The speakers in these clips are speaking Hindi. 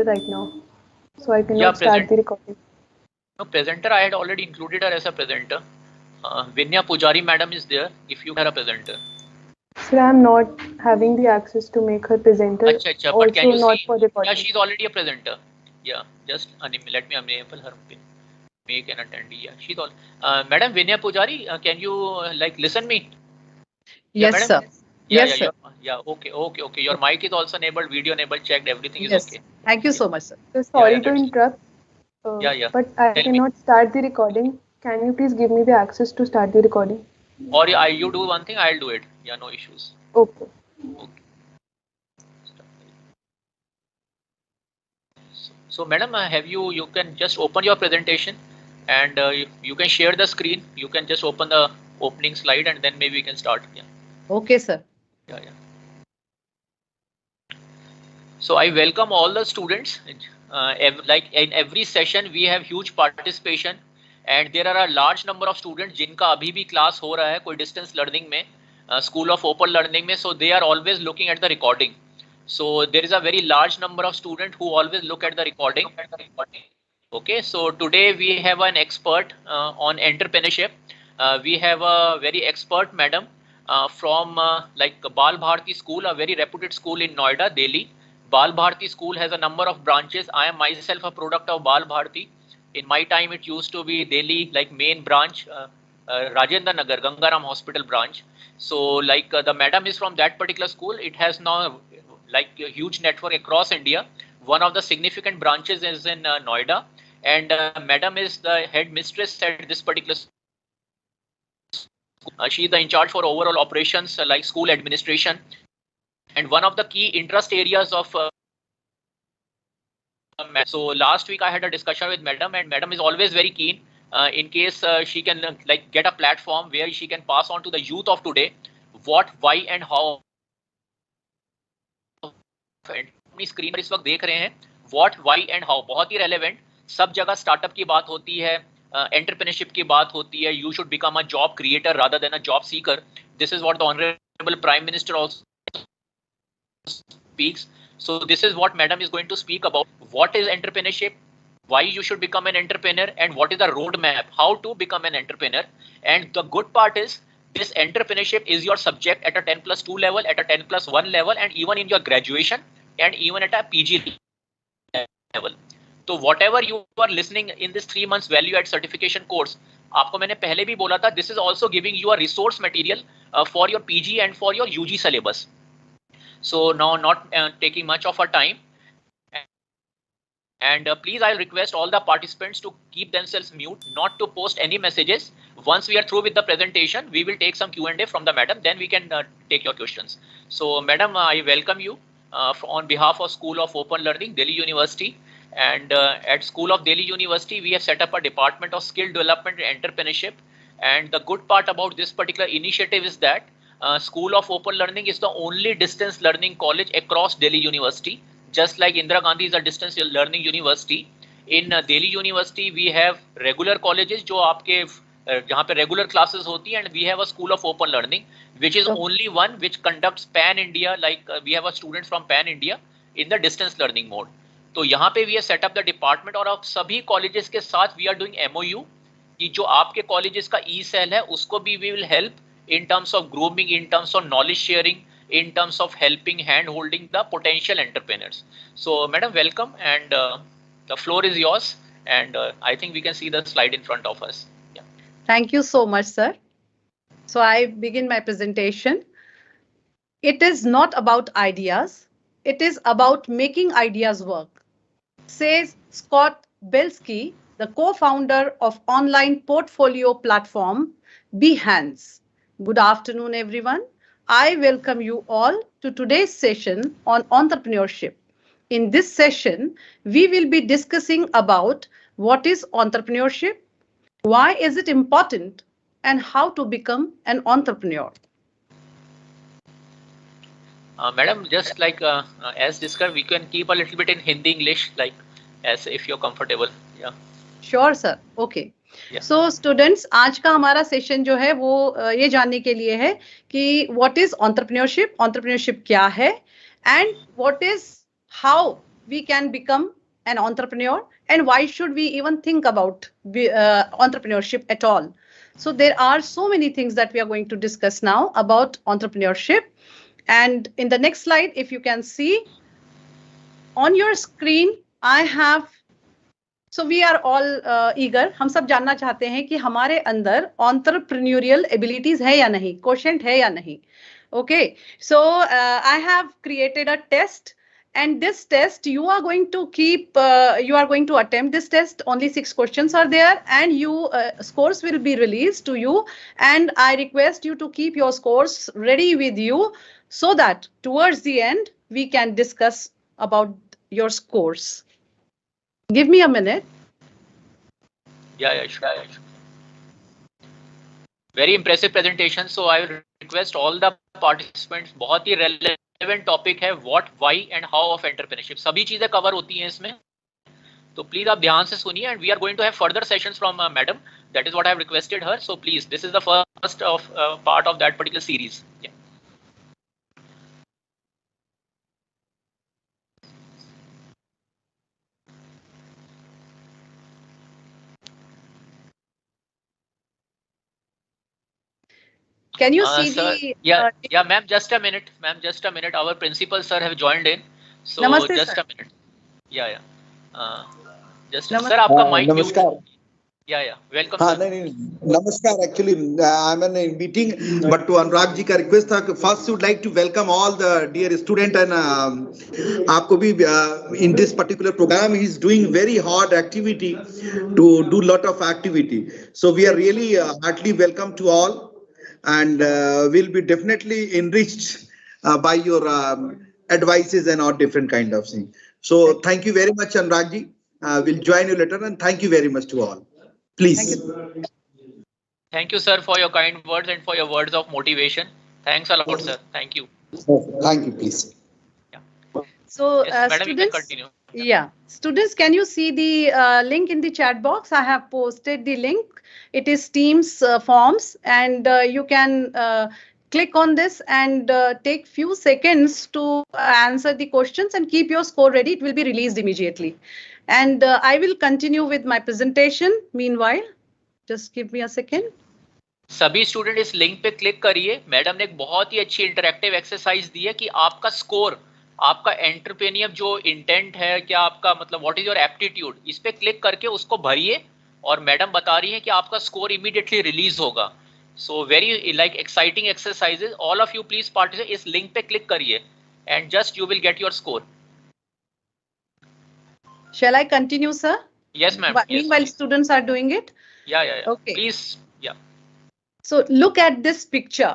right now, so I Yeah, cannot start the recording. No, presenter, I had already included her as a presenter. Vinya Pujari madam is there, if you are a presenter. Sir, I'm not having the access to make her presenter. Acha, but can Also you not see? for Yeah, recording. she's already a presenter. Yeah, just let me enable her. Make an attendee. Yeah, she's all. Madam Vinya Pujari, can you like listen me? Yeah, Yes, madam. sir. Yeah, Yes, sir. yeah. Okay. Your mic is also enabled, video enabled, checked. Everything is Yes. okay. Thank you Yeah. so much, sir. So sorry to That's interrupt, yeah. but I Tell me. cannot start the recording. Can you please give me the access to start the recording? Or you do one thing, I'll do it. Yeah, no issues. Okay. Okay. So madam, have you can just open your presentation and you can share the screen. You can just open the opening slide and then maybe we can start. Yeah. Okay, sir. Yeah. So I welcome all the students. Like in every session, we have huge participation, and there are a large number of students जिनका अभी भी class हो रहा है कोई distance learning में, school of open learning में, so they are always looking at the recording. So there is a very large number of students who always look at the recording. Okay, so today we have an expert on entrepreneurship. We have a very expert madam from like Bal Bharti School, a very reputed school in Noida, Delhi. Bal Bharti School has a number of branches. I am myself a product of Bal Bharti. In my time, it used to be Delhi, like main branch, Rajendra Nagar, Gangaram Hospital branch. So like the madam is from that particular school. It has now like a huge network across India. One of the significant branches is in Noida, and madam is the head mistress at this particular school. She is the in charge for overall operations like school administration, and one of the key interest areas of so last week I had a discussion with madam, and madam is always very keen in case she can like get a platform where she can pass on to the youth of today what, why and how. अपनी स्क्रीन पर इस वक्त देख रहे हैं व्हाट, वाई एंड हाउ, बहुत ही रेलेवेंट. सब जगह स्टार्टअप की बात होती है, एंटरप्रेन्योरशिप की बात होती है. You should become a job creator rather than a job seeker. This is what the honourable prime minister also speaks. So this is what madam is going to speak about. What is entrepreneurship? Why you should become an entrepreneur, and what is the roadmap how to become an entrepreneur. And the good part is this entrepreneurship is your subject at a 10+2 level, at a 10+1 level, and even in your graduation, and even at a PG level. So whatever you are listening in this 3 months value add certification course, आपको मैंने पहले भी बोला था, this is also giving you a resource material for your PG and for your UG syllabus. So now not taking much of our time, and please I'll request all the participants to keep themselves mute, not to post any messages. Once we are through with the presentation, we will take some Q&A from the madam, then we can take your questions. So madam, I welcome you on behalf of School of Open Learning, Delhi University. And at School of Delhi University, we have set up a department of skill development and entrepreneurship. And the good part about this particular initiative is that School of Open Learning is the only distance learning college across Delhi University. Just like Indira Gandhi is a distance learning university, in Delhi University we have regular colleges जो आपके जहाँ पे regular classes होती हैं, and we have a School of Open Learning which is only one which conducts Pan India, like we have a students from Pan India in the distance learning mode. तो यहाँ पे we have set up the department, और अब सभी colleges के साथ we are doing MOU कि जो आपके colleges का e-cell है उसको भी we will help in terms of grooming, in terms of knowledge sharing, in terms of helping hand holding the potential entrepreneurs. So madam, welcome, and the floor is yours, and I think we can see the slide in front of us. Yeah. Thank you so much, sir. So I begin my presentation. It is not about ideas, it is about making ideas work, says Scott Belsky, the co-founder of online portfolio platform Behance. Good afternoon, everyone. I welcome you all to today's session on entrepreneurship. In this session, we will be discussing about what is entrepreneurship, why is it important, and how to become an entrepreneur. Madam, just like as discussed, we can keep a little bit in Hindi, English, like as if you're comfortable. Yeah. Sure, sir. Okay. So students, आज का हमारा सेशन जो है वो ये जानने के लिए है कि व्हाट इज एंटरप्रेन्योरशिप, एंटरप्रेन्योरशिप क्या है, and what is how we can become an entrepreneur, and why should we even think about entrepreneurship at all? So there are so many things that we are going to discuss now about entrepreneurship. And in the next slide, if you can see on your screen, I have, so we are all eager. हम सब जानना चाहते हैं कि हमारे अंदर entrepreneurial abilities है या नहीं, quotient है या नहीं. Okay, so I have created a test, and this test you are going to attempt this test. Only 6 questions are there, and you scores will be released to you, and I request you to keep your scores ready with you so that towards the end we can discuss about your scores. Give me a minute. Yeah, sure. Very impressive presentation. So I will request all the participants. बहुत ही relevant topic है what, why and how of entrepreneurship. सभी चीजें cover होती हैं इसमें. तो please आप ध्यान से सुनिए, and we are going to have further sessions from madam. That is what I have requested her. So please, this is the first of part of that particular series. Yeah. Can you see sir, the? Yeah, ma'am. Just a minute, ma'am. Just a minute. Our principal sir have joined in. So Namaste, just sir. a minute. Yeah. Just sir, आपका mic mute. Namaskar. Yeah. Welcome. हाँ sir. नहीं नमस्कार. Actually, I'm in a meeting, but to Anurag ji का request था कि first would like to welcome all the dear student, and आपको भी in this particular program he is doing very hard activity to do lot of activity. So we are really heartily welcome to all, and will be definitely enriched by your advices and all different kind of things. So thank you very much, Anurag ji. We'll join you later, and thank you very much to all. Please. Thank you, sir, for your kind words and for your words of motivation. Thanks a lot, sir. Thank you. Thank you, please. Yeah. So Yes, madam, you can students, continue. yeah, students, can you see the link in the chat box? I have posted the link. It is Teams forms, and you can click on this and take few seconds to answer the questions and keep your score ready. It will be released immediately. And I will continue with my presentation. Meanwhile, just give me a second. सभी स्टूडेंट इस लिंक पे क्लिक करिए. मैडम ने एक बहुत ही अच्छी इंटरैक्टिव एक्सरसाइज दी है कि आपका स्कोर, आपका एंटरप्रेन्योर जो इंटेंट है, क्या आपका मतलब व्हाट इज योर एप्टीट्यूड, इस पे क्लिक करके उसको भरिए, और मैडम बता रही है कि आपका स्कोर इमीडिएटली रिलीज होगा. So very like exciting exercises. All of you please participate. इस लिंक पे क्लिक करिए and just you will get your score. Shall I continue, sir? Yes, ma'am. Meanwhile, students are doing it. Yeah. Okay. Please. Yeah. So look at this picture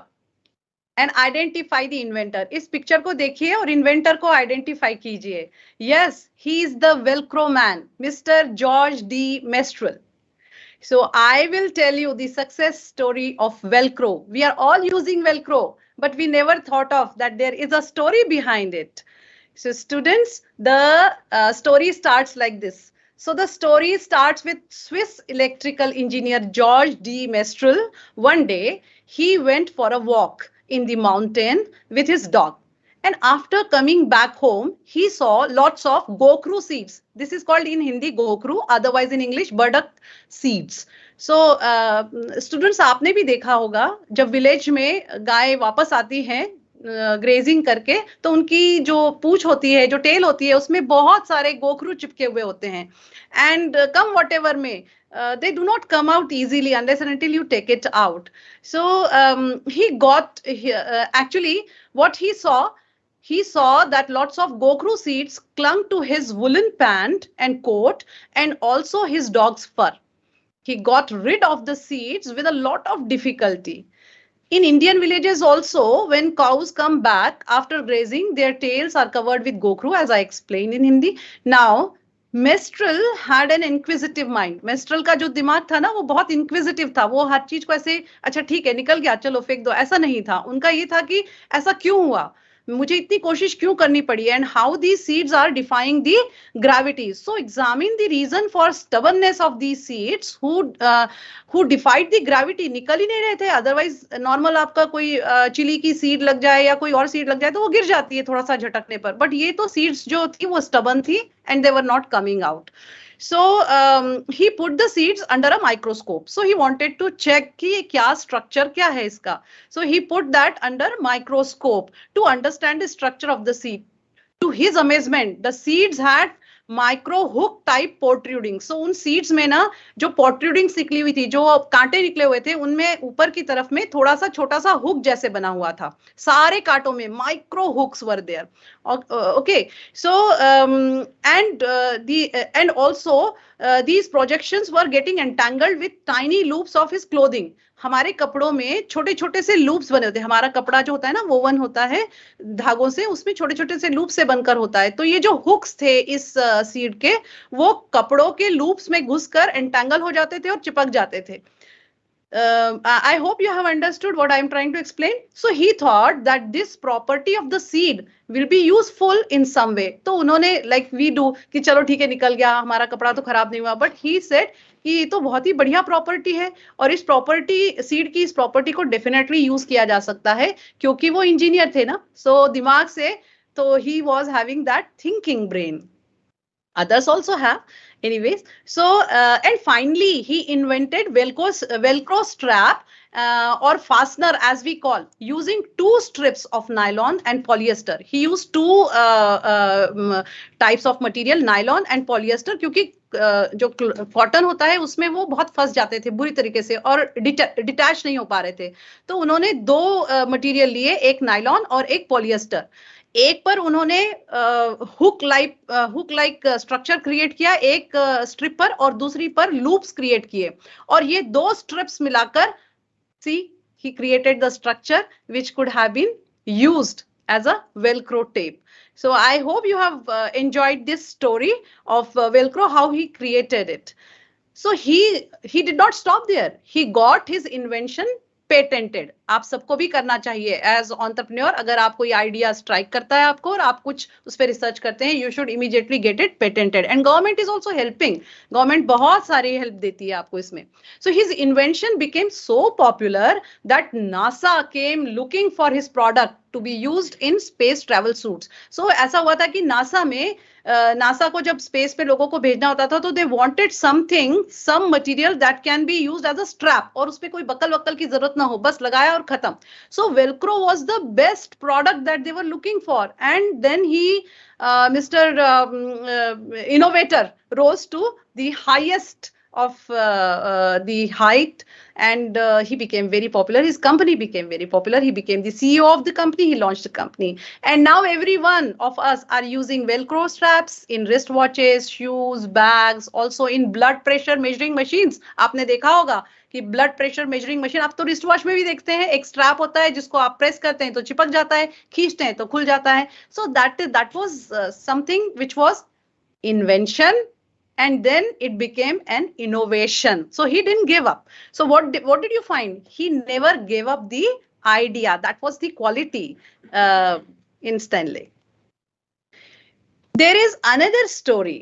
and identify the inventor. इस picture को देखिए और inventor को identify कीजिए. Yes, he is the Velcro man, Mr. George D. Mestral. So I will tell you the success story of Velcro. We are all using Velcro, but we never thought of that there is a story behind it. So students, the story starts like this. So the story starts with Swiss electrical engineer George D. Mestral. One day, he went for a walk in the mountain with his dog. And after coming back home, he saw lots of gokru seeds. This is called in Hindi gokru, otherwise in English burdock seeds. So students, आपने भी देखा होगा जब विलेज में गाय वापस आती हैं ग्रेजिंग करके, तो उनकी जो पूंछ होती है, जो टेल होती है, उसमें बहुत सारे गोखरू चिपके हुए होते हैं. एंड कम वॉट एवर में they do not come out easily unless and until you take it out. So he got actually what he saw that lots of gokru seeds clung to his woolen pant and coat, and also his dog's fur. He got rid of the seeds with a lot of difficulty. In Indian villages also, when cows come back after grazing, their tails are covered with gokru, as I explained in Hindi. Now, Mestral had an inquisitive mind. Mestral का जो दिमाग था ना, वो बहुत inquisitive था. वो हर चीज को ऐसे अच्छा ठीक है निकल गया चलो फेंक दो, ऐसा नहीं था. उनका ये था कि ऐसा क्यों हुआ. मुझे इतनी कोशिश क्यों करनी पड़ी, and how the seeds are defying the gravity. So examine the reason for stubbornness of the seeds who defied the gravity. निकल ही नहीं रहे थे. अदरवाइज नॉर्मल आपका कोई चिली की सीड लग जाए या कोई और सीड लग जाए तो वो गिर जाती है थोड़ा सा झटकने पर, बट ये तो सीड्स जो थी वो स्टबर्न थी and they were not coming out. So he put the seeds under a microscope. So he wanted to check कि ये क्या structure क्या है इसका. So he put that under microscope to understand the structure of the seed. To his amazement, the seeds had micro hook type protruding. So उन सीड्स में ना जो पोर्ट्रूडिंग्स निकली हुई थी, जो कांटे निकले हुए थे, उनमें ऊपर की तरफ में थोड़ा सा छोटा सा हुक जैसे बना हुआ था. सारे कांटों में micro hooks were there. Okay, so and also these projections were getting entangled with tiny loops of his clothing. हमारे कपड़ों में छोटे छोटे से लूप्स बने होते हैं. हमारा कपड़ा जो होता है ना वोवन होता है धागों से, उसमें छोटे छोटे से लूप से बनकर होता है. तो ये जो हुक्स थे इस सीड के, वो कपड़ों के लूप्स में घुसकर एंटेंगल हो जाते थे और चिपक जाते थे. I hope you have understood what I am trying to explain. So he thought that this property of the seed will be useful in some way. तो उन्होंने like we do कि चलो ठीक है निकल गया हमारा कपड़ा तो खराब नहीं हुआ, but he said कि ये तो बहुत ही बढ़िया प्रॉपर्टी है और इस प्रॉपर्टी सीड की इस प्रॉपर्टी को डेफिनेटली यूज किया जा सकता है क्योंकि वो इंजीनियर थे ना. सो दिमाग से तो he was having that thinking brain. Others also have. Anyways, so and finally he invented velcro strap or fastener as we call, using 2 strips of nylon and polyester. He used 2 types of material, nylon and polyester, क्योंकि जो कॉटन होता है उसमें वो बहुत फंस जाते थे बुरी तरीके से और डिटैच नहीं हो पा रहे थे. तो उन्होंने 2 मटेरियल लिए, एक नायलॉन और एक पॉलिएस्टर. एक पर उन्होंने हुक लाइक स्ट्रक्चर क्रिएट किया एक स्ट्रिप पर और दूसरी पर लूप्स क्रिएट किए और ये 2 स्ट्रिप्स मिलाकर see he created the structure which could have been used as a velcro tape. So I hope you have enjoyed this story of velcro, how he created it. So he did not stop there. He got his invention patented. आप सबको भी करना चाहिए एज एंटरप्रेन्योर. अगर आप कोई आइडिया स्ट्राइक करता है आपको और आप कुछ उस पर रिसर्च करते हैं, you should immediately get it patented. And government is also helping. Government बहुत सारी हेल्प देती है आपको इसमें. So his invention became so popular that NASA came looking for his product to be used in space travel suits. So ऐसा हुआ था कि नासा को जब स्पेस पे लोगों को भेजना होता था तो they wanted some material that can be used as a strap और उसपे कोई बकल वक्कल की जरूरत ना हो, बस लगाया और खत्म. So velcro was the best product that they were looking for. And then he mister innovator rose to the highest of the height, and he became very popular. His company became very popular. He became the CEO of the company. He launched the company, and now every one of us are using velcro straps in wristwatches, shoes, bags, also in blood pressure measuring machines. आपने देखा होगा कि ब्लड प्रेशर मेजरिंग मशीन आप तो रिस्ट वॉच में भी देखते हैं, एक स्ट्रैप होता है जिसको आप प्रेस करते हैं तो चिपक जाता है, खींचते हैं तो खुल जाता है. So that was something which was invention. And then it became an innovation. So he didn't give up. So what did you find? He never gave up the idea. That was the quality in Stanley. There is another story.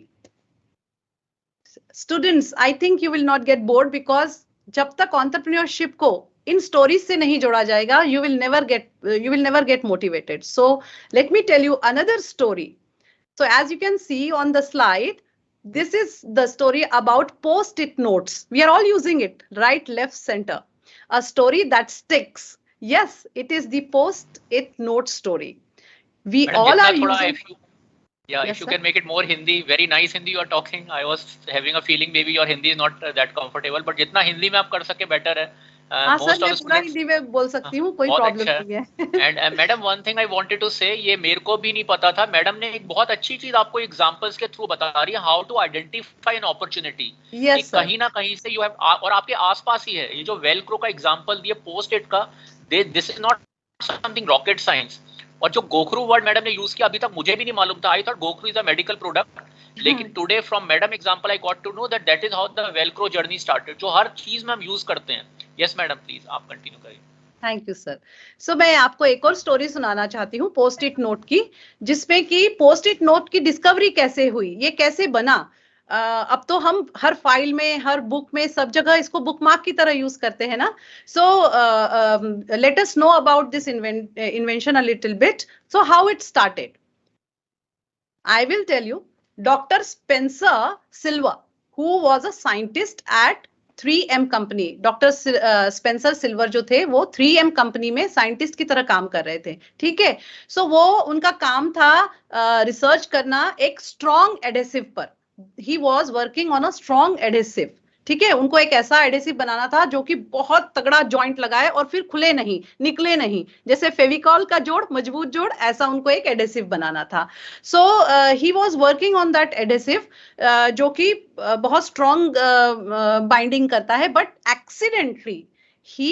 Students, I think you will not get bored because जब तक entrepreneurship को इन stories से नहीं जोड़ा जाएगा, you will never get motivated. So let me tell you another story. So as you can see on the slide, this is the story about post-it notes. We are all using it, right, left, center. A story that sticks. Yes, it is the post-it note story. We Madam, all are using. If you can make it more Hindi, very nice Hindi you are talking. I was having a feeling maybe your Hindi is not that comfortable, but जितना हिंदी में आप कर सके better है. हाँ सर, मैं पूरा हिंदी में बोल सकती हूँ, कोई प्रॉब्लम नहीं है. And madam one thing I wanted to say, ये मेरे को भी नहीं पता था. मैडम ने एक बहुत अच्छी चीज आपको एग्जांपल्स के थ्रू बता रही है, how to identify an opportunity. कहीं ना कहीं से यू हैव, और आपके आसपास ही है. ये जो वेलक्रो का एग्जांपल दिया पोस्ट इट का, this is not something rocket science. और जो गोखरू वर्ड मैडम ने यूज किया अभी तक मुझे भी नहीं मालूम था. आई थॉट गोखरू इज अ मेडिकल प्रोडक्ट, लेकिन today from madam example I got to know that is how the velcro journey started, जो हर चीज में हम यूज करते हैं. यस मैडम, प्लीज आप कंटिन्यू करिए. Thank you sir. सो मैं आपको एक और स्टोरी सुनाना चाहती हूँ पोस्ट इट नोट की, जिसमें कि पोस्ट इट नोट की डिस्कवरी कैसे हुई, ये कैसे बना। अब तो हम हर फाइल में, हर बुक में, सब जगह इसको बुकमार्क की तरह यूज करते हैं ना। So let us know about this invention a little bit. So how it started, I will tell you. Dr. Spencer Silver, who was a scientist at 3M company, doctor Spencer silver जो थे वो 3M कंपनी में साइंटिस्ट की तरह काम कर रहे थे, ठीक है। सो वो उनका काम था रिसर्च करना एक स्ट्रॉन्ग एडेसिव पर। He was working on a strong adhesive, ठीक है। उनको एक ऐसा एडेसिव बनाना था जो कि बहुत तगड़ा जॉइंट लगाए और फिर खुले नहीं, निकले नहीं, जैसे फेविकॉल का जोड़, मजबूत जोड़, ऐसा उनको एक एडेसिव बनाना था। So he was working on that adhesive जो कि बहुत स्ट्रॉन्ग बाइंडिंग करता है, but accidentally he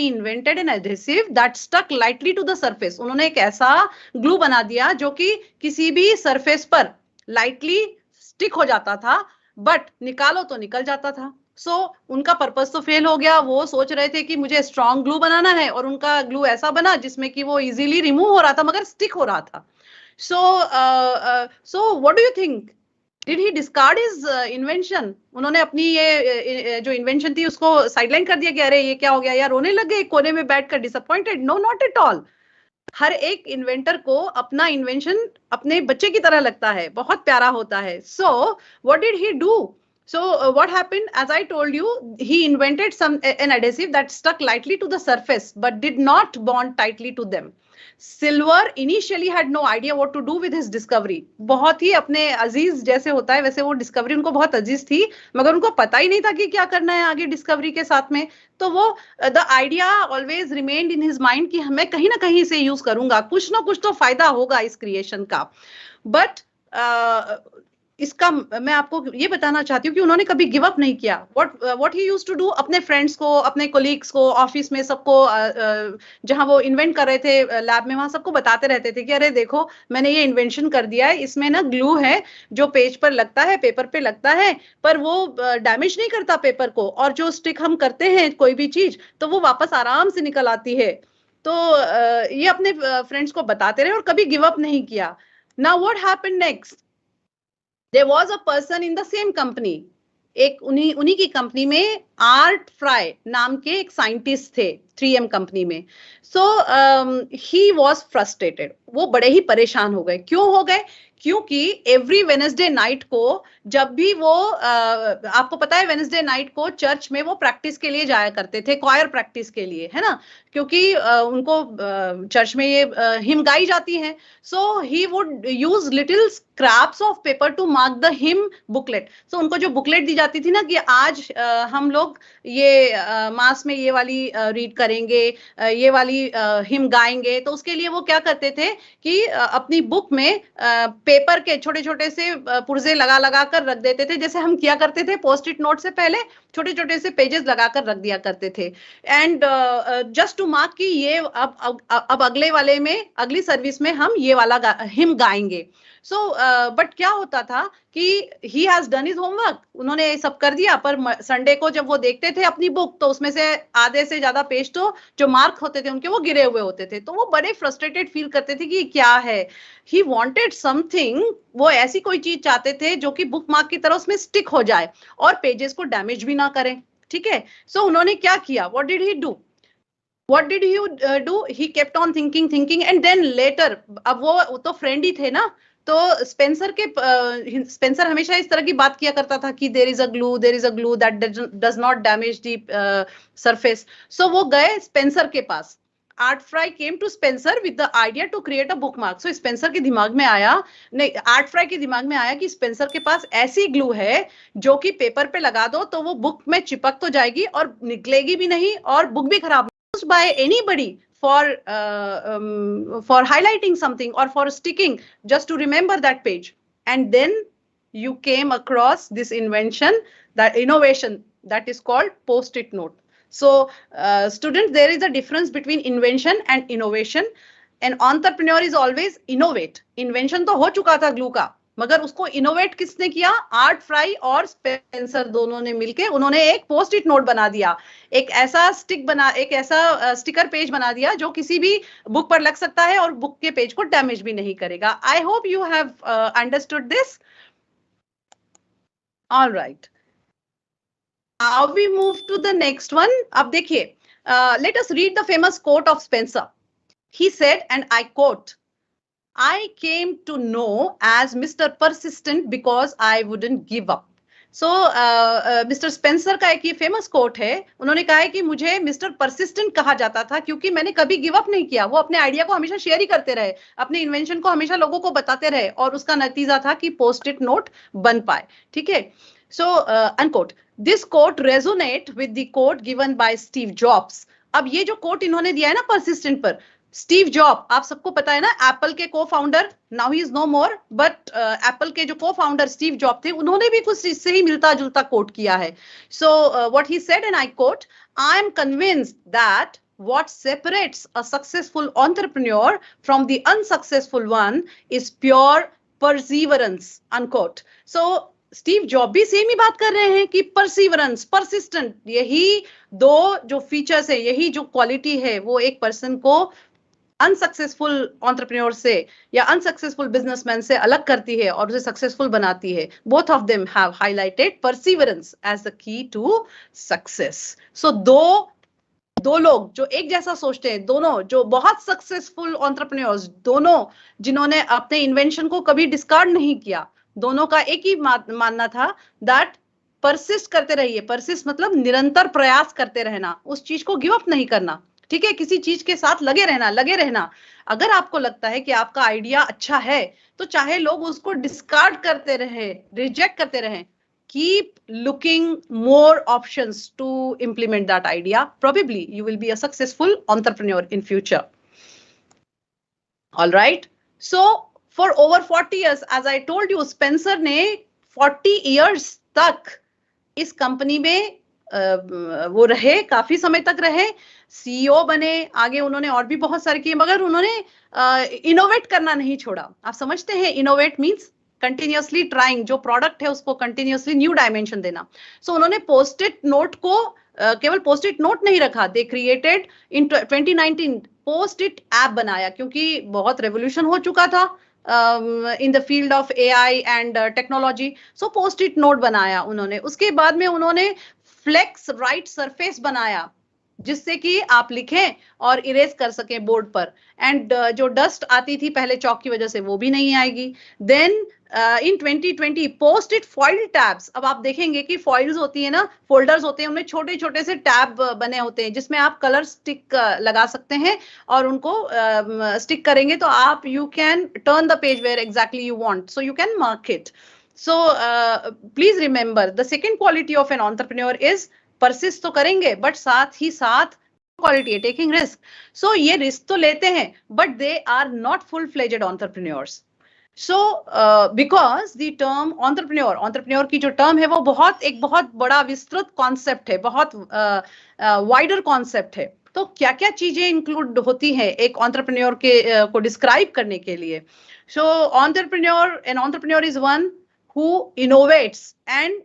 invented an adhesive that stuck lightly to the surface. उन्होंने एक ऐसा ग्लू बना दिया जो कि किसी भी सरफेस पर लाइटली स्टिक हो जाता था, बट निकालो तो निकल जाता था। सो उनका पर्पस तो फेल हो गया। वो सोच रहे थे कि मुझे स्ट्रॉन्ग ग्लू बनाना है, और उनका ग्लू ऐसा बना जिसमें कि वो इजीली रिमूव हो रहा था मगर स्टिक हो रहा था। So what do you think, did he discard his invention? उन्होंने अपनी ये जो इन्वेंशन थी उसको साइडलाइन कर दिया कि अरे ये क्या हो गया, या रोने लग गए कोने में बैठकर disappointed? No, not at all. हर एक इन्वेंटर को अपना इन्वेंशन अपने बच्चे की तरह लगता है, बहुत प्यारा होता है। So what did he do? So what happened, as I told you, he invented an adhesive that stuck lightly to the surface but did not bond tightly to them. Silver initially had no idea what to do with his discovery. बहुत ही अपने अजीज जैसे होता है वैसे वो डिस्कवरी उनको बहुत अजीज थी, मगर उनको पता ही नहीं था कि क्या करना है आगे डिस्कवरी के साथ में। तो वो the idea always remained in his mind कि मैं कहीं ना कहीं से यूज करूंगा, कुछ ना कुछ तो फायदा होगा इस क्रिएशन का। बट इसका मैं आपको ये बताना चाहती हूँ कि उन्होंने कभी गिव अप नहीं किया। What he used to do, अपने फ्रेंड्स को, अपने कोलीग्स को, ऑफिस में सबको, जहां वो इन्वेंट कर रहे थे लैब में, वहां सबको बताते रहते थे कि अरे देखो मैंने ये इन्वेंशन कर दिया है, इसमें ना ग्लू है जो पेज पर लगता है, पेपर पे लगता है, पर वो डैमेज नहीं करता पेपर को, और जो स्टिक हम करते हैं कोई भी चीज तो वो वापस आराम से निकल आती है। तो ये अपने फ्रेंड्स को बताते रहे और कभी गिव अप नहीं किया। Now what happened next? There was a person in the same company. एक उन्हीं की कंपनी में आर्ट फ्राई नाम के एक साइंटिस्ट थे 3M कंपनी में। सो ही वॉज फ्रस्ट्रेटेड, वो बड़े ही परेशान हो गए। क्यों हो गए? क्योंकि एवरी वेडनेसडे नाइट को जब भी वो आपको पता है वेडनेसडे नाइट को चर्च में वो प्रैक्टिस के लिए जाया करते थे, क्वायर प्रैक्टिस के लिए, है ना, क्योंकि उनको चर्च में ये हिम गाई जाती है। So he would use little scraps of paper to mark the hymn booklet. So उनको जो बुकलेट दी जाती थी ना कि आज हम लोग ये मास में ये वाली रीड करेंगे, ये वाली हिम गाएंगे, तो उसके लिए वो क्या करते थे कि अपनी बुक में पेपर के छोटे छोटे से पुर्जे लगा लगा कर रख देते थे, जैसे हम किया करते थे पोस्ट इट नोट से पहले छोटे छोटे से पेजेस लगाकर रख दिया करते थे। एंड जस्ट टू मार्क कि ये अब अगले वाले में, अगली सर्विस में हम ये वाला हिम गाएंगे। सो बट क्या होता था कि he has done his homework, उन्होंने ये सब कर दिया, पर संडे को जब वो देखते थे अपनी बुक तो उसमें से आधे से ज्यादा पेज तो जो मार्क होते थे उनके वो गिरे हुए होते थे। तो वो बड़े फ्रस्ट्रेटेड फील करते थे कि क्या है। ही वांटेड समथिंग, वो ऐसी कोई चीज चाहते थे जो कि बुक मार्क की तरह उसमें स्टिक हो जाए और पेजेस को डैमेज भी ना करें, ठीक है। सो उन्होंने क्या किया? What did he do? What did he do? He kept on thinking and then later, अब वो तो फ्रेंड ही थे ना, तो स्पेंसर हमेशा इस तरह की बात किया करता था कि there is a glue that does not damage the surface. So वो गए स्पेंसर के पास। Art Fry came to Spencer with the idea to create a bookmark. So Spencer के दिमाग में आया, नहीं, आर्ट फ्राई के दिमाग में आया कि स्पेंसर के पास ऐसी ग्लू है जो कि पेपर पे लगा दो तो वो बुक में चिपक तो जाएगी और निकलेगी भी नहीं और बुक भी खराब by anybody for highlighting something or for sticking just to remember that page. And then you came across this invention, that innovation that is called post-it note. So students, there is a difference between invention and innovation. An entrepreneur is always innovate. Invention तो हो चुका था glue का, मगर उसको इनोवेट किसने किया? आर्ट फ्राई और स्पेंसर दोनों ने मिलके उन्होंने एक पोस्ट इट नोट बना दिया, एक ऐसा स्टिकर पेज बना दिया जो किसी भी बुक पर लग सकता है और बुक के पेज को डैमेज भी नहीं करेगा। I hope you have understood this. All right, now we move to the next one. अब देखिए, let us read the famous quote of Spencer. He said, and I quote, I came to know as Mr. Persistent because I wouldn't give up. So, Mr. Spencer का एक ये फेमस कोट है, उन्होंने कहा है कि मुझे मिस्टर परसिस्टेंट कहा जाता था क्योंकि मैंने कभी गिव अप नहीं किया। वो अपने आइडिया को हमेशा शेयर ही करते रहे, अपने इन्वेंशन को हमेशा लोगों को बताते रहे और उसका नतीजा था कि पोस्ट इट नोट बन पाए। ठीक है, so unquote, this quote resonate with the quote given by Steve Jobs. अब ये जो कोट इन्होंने दिया है ना परसिस्टेंट पर, स्टीव जॉब, आप सबको पता है ना, एप्पल के को founder, now he is no more, but Apple के जो को फाउंडर स्टीव जॉब थे, उन्होंने भी कुछ इससे ही मिलता जुलता कोट किया है। So what he said, and I quote, I am convinced that what separates a successful entrepreneur from the unsuccessful one is pure perseverance, unquote. So Steve job भी सेम ही बात कर रहे हैं कि परसिवरेंस, परसिस्टेंट, यही दो जो फीचर्स है, यही जो क्वालिटी है, वो एक पर्सन को अनसक्सेसफुल एंटरप्रेन्योर से या अनसक्सेसफुल बिजनेसमैन से अलग करती है और उसे सक्सेसफुल बनाती है। Both of them have highlighted perseverance as the key to success. So दो लोग जो एक जैसा सोचते हैं, दोनों जो बहुत सक्सेसफुल एंटरप्रेन्योर्स, दोनों जिन्होंने अपने इन्वेंशन को कभी डिस्कार्ड नहीं किया, दोनों का एक ही मानना था दैट परसिस्ट करते रहिए। परसिस्ट मतलब निरंतर प्रयास करते रहना, उस चीज को गिव अप नहीं करना। ठीक है, किसी चीज के साथ लगे रहना। अगर आपको लगता है कि आपका आइडिया अच्छा है तो चाहे लोग उसको डिस्कार्ड करते रहे, रिजेक्ट करते रहे, keep looking more options to implement that idea, probably you will be a successful entrepreneur in future. All right, so for over 40 years, as I told you, Spencer ने 40 years तक इस कंपनी में वो रहे, काफी समय तक रहे, सीईओ बने, आगे उन्होंने और भी बहुत सारे किए, मगर उन्होंने इनोवेट करना नहीं छोड़ा। आप समझते हैं, इनोवेट मींस कंटिन्यूअसली ट्राइंग, जो प्रोडक्ट है उसको कंटिन्यूअसली न्यू डायमेंशन देना। सो उन्होंने पोस्ट इट नोट को केवल पोस्ट इट नोट नहीं रखा, they created in 2019 post it app बनाया, क्योंकि बहुत रेवोल्यूशन हो चुका था in the field of AI and technology. So post-it note बनाया उन्होंने। उसके बाद में उन्होंने फ्लेक्स राइट सरफेस बनाया, जिससे कि आप लिखें और इरेज कर सकें बोर्ड पर, एंड जो डस्ट आती थी पहले चौक की वजह से वो भी नहीं आएगी। Then in 2020 post it foil tabs. अब आप देखेंगे कि फॉइल्स होती है ना, फोल्डर्स होते हैं, उनमें छोटे छोटे से टैब बने होते हैं जिसमें आप कलर स्टिक लगा सकते हैं और उनको स्टिक करेंगे तो आप you can turn the page where exactly you want, so you can mark it. So please remember the second quality of an entrepreneur is persist तो करेंगे बट साथ ही साथ क्वालिटी है टेकिंग रिस्क। सो ये रिस्क तो लेते हैं but they are not full fledged entrepreneurs. So because the term entrepreneur की जो टर्म है वो एक बहुत बड़ा विस्तृत कॉन्सेप्ट है, बहुत वाइडर कॉन्सेप्ट है। तो क्या क्या चीजें इंक्लूड होती हैं एक एंटरप्रेन्योर के को डिस्क्राइब करने के लिए? So an entrepreneur is one who innovates and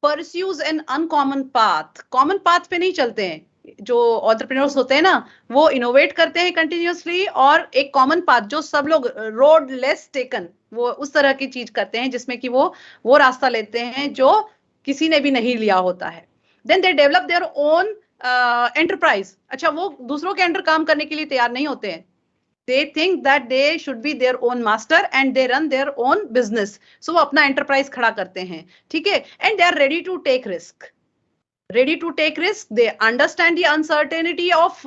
pursues an uncommon path. Common path पे नहीं चलते हैं, जो एंटरप्रेन्योर्स होते हैं ना, वो इनोवेट करते हैं कंटिन्यूअसली और एक कॉमन पाथ, जो सब लोग रोड लेस टेकन, वो उस तरह की चीज करते हैं जिसमें कि वो रास्ता लेते हैं जो किसी ने भी नहीं लिया होता है। Then they develop their own enterprise. अच्छा, वो दूसरों के अंडर काम करने के लिए तैयार नहीं होते हैं। They think that they should be their own master and they run their own business. So वो अपना enterprise खड़ा करते हैं, ठीक है? And they are ready to take risk. Ready to take risk. They understand the uncertainty of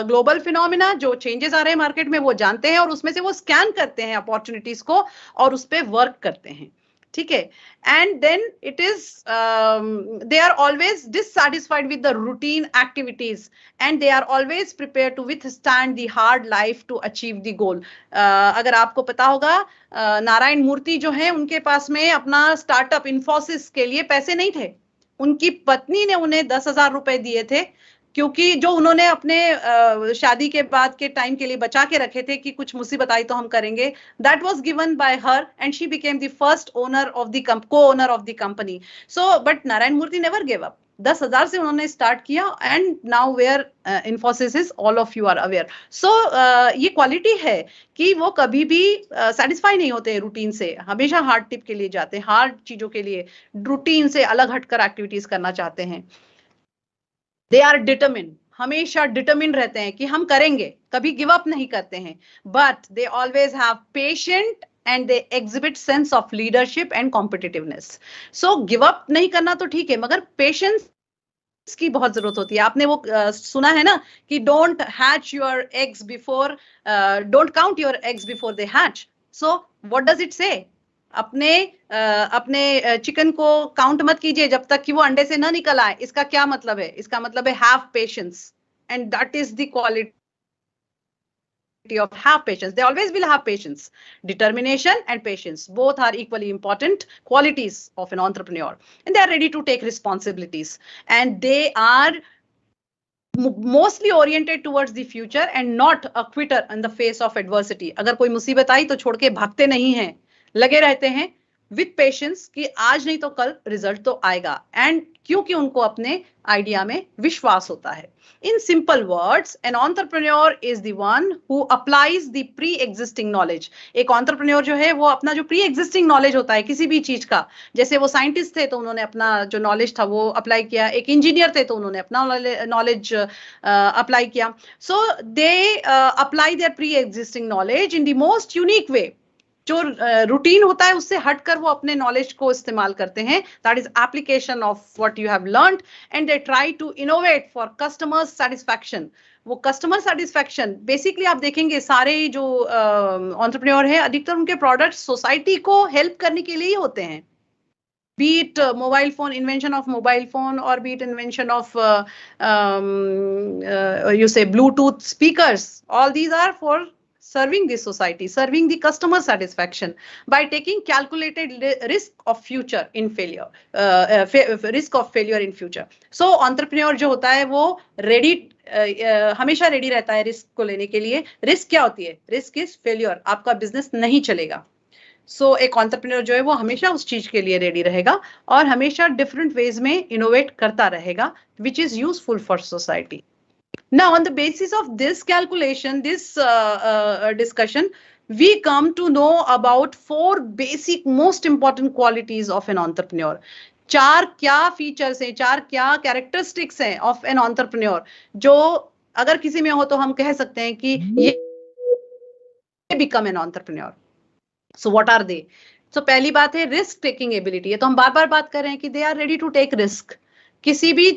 global phenomena. जो changes आ रहे हैं market में वो जानते हैं और उसमें से वो scan करते हैं opportunities को और उस पे work करते हैं, ठीक है? And then it is they are always dissatisfied with the routine activities and they are always prepared to withstand the hard life to achieve the goal. अगर आपको पता होगा, नारायण मूर्ति जो है, उनके पास में अपना स्टार्टअप इन्फोसिस के लिए पैसे नहीं थे। उनकी पत्नी ने उन्हें 10,000 रुपए दिए थे क्योंकि जो उन्होंने अपने शादी के बाद के टाइम के लिए बचा के रखे थे कि कुछ मुसीबत आई तो हम करेंगे, that was given by her and she became the first owner of the co-owner of the company. So but Narayan Murthy never gave up. 10,000 से उन्होंने स्टार्ट किया and now where Infosys is, all of you are aware. So ये क्वालिटी है कि वो कभी भी सेटिस्फाई नहीं होते रूटीन से, हमेशा हार्ड टिप के लिए जाते हैं, हार्ड चीजों के लिए रूटीन से अलग हटकर एक्टिविटीज करना चाहते हैं. दे आर डिटरमिन्ड, हमेशा डिटरमिन्ड रहते हैं कि हम करेंगे, कभी गिव अप नहीं करते हैं. But they always have patient and they exhibit sense of leadership and competitiveness. So give up नहीं करना तो ठीक है, मगर patience की बहुत जरूरत होती है. आपने वो सुना है ना कि don't hatch your eggs before, don't count your eggs before they hatch. So what does it say? अपने चिकन को काउंट मत कीजिए जब तक कि वो अंडे से ना निकल आए. इसका क्या मतलब है? इसका मतलब है have patience, and that is the quality of have patience. They always will have patience. Determination and patience, both are equally important qualities of an entrepreneur, and they are ready to take responsibilities, and they are mostly oriented towards the future and not a quitter in the face of adversity. अगर कोई मुसीबत आई तो छोड़ के भागते नहीं हैं, लगे रहते हैं with patience कि आज नहीं तो कल रिजल्ट तो आएगा, एंड क्योंकि उनको अपने आइडिया में विश्वास होता है. In simple words, an entrepreneur is the one who applies the pre-existing knowledge. एक entrepreneur जो है वो अपना जो pre-existing knowledge होता है किसी भी चीज का, जैसे वो साइंटिस्ट थे तो उन्होंने अपना जो नॉलेज था वो अप्लाई किया, एक इंजीनियर थे तो उन्होंने अपना नॉलेज अप्लाई किया. So they apply their pre-existing knowledge in the most unique way. जो रूटीन होता है उससे हटकर वो अपने नॉलेज को इस्तेमाल करते हैं. That is application of what you have learned, and they try to innovate for customer satisfaction. वो कस्टमर सेटिस्फैक्शन बेसिकली आप देखेंगे सारे जो एंटरप्रेन्योर है अधिकतर उनके प्रोडक्ट्स सोसाइटी को हेल्प करने के लिए ही होते हैं. Be it mobile phone, invention of mobile phone, or be it invention of you say Bluetooth speakers, all these are for serving the society, serving the customer satisfaction by taking calculated risk of future in failure, risk of failure in future. So entrepreneur जो होता है वो ready, हमेशा ready रहता है रिस्क को लेने के लिए. रिस्क क्या होती है? रिस्क इज फेलियर, आपका बिजनेस नहीं चलेगा. सो एक entrepreneur जो है वो हमेशा उस चीज के लिए रेडी रहेगा और हमेशा डिफरेंट वेज में इनोवेट करता रहेगा, which is useful for society. Now, on the basis of this calculation, this discussion, we come to know about 4 basic, most important qualities of an entrepreneur. 4 क्या features हैं, 4 क्या characteristics हैं of an entrepreneur, जो अगर किसी में हो तो हम कह सकते हैं कि ये become an entrepreneur. So what are they? So पहली बात है risk taking ability. ये तो हम बार बार बात कर रहे हैं कि they are ready to take risk. किसी भी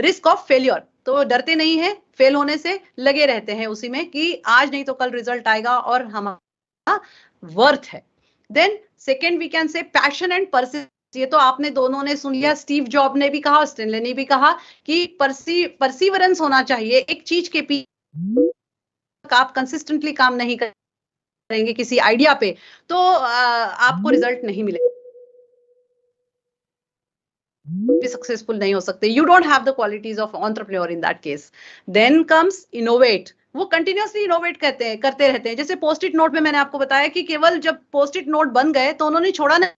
risk of failure, तो डरते नहीं है, फेल होने से लगे रहते हैं उसी में कि आज नहीं तो कल रिजल्ट आएगा और हमारा वर्थ है. Then second we can say passion and persistence. ये तो आपने दोनों ने सुन लिया, स्टीव जॉब ने भी कहा, स्टेनले ने भी कहा कि परसिवरेंस होना चाहिए. एक चीज के पीछे आप कंसिस्टेंटली काम नहीं करेंगे किसी आइडिया पे तो आपको रिजल्ट नहीं मिलेगा, भी सक्सेसफुल नहीं हो सकते. You don't have the qualities of entrepreneur in that case. Then comes innovate. वो कंटिन्यूअसली इनोवेट करते रहते हैं. जैसे पोस्ट इट नोट में मैंने आपको बताया कि केवल जब पोस्ट इट नोट बन गए तो उन्होंने छोड़ा नहीं.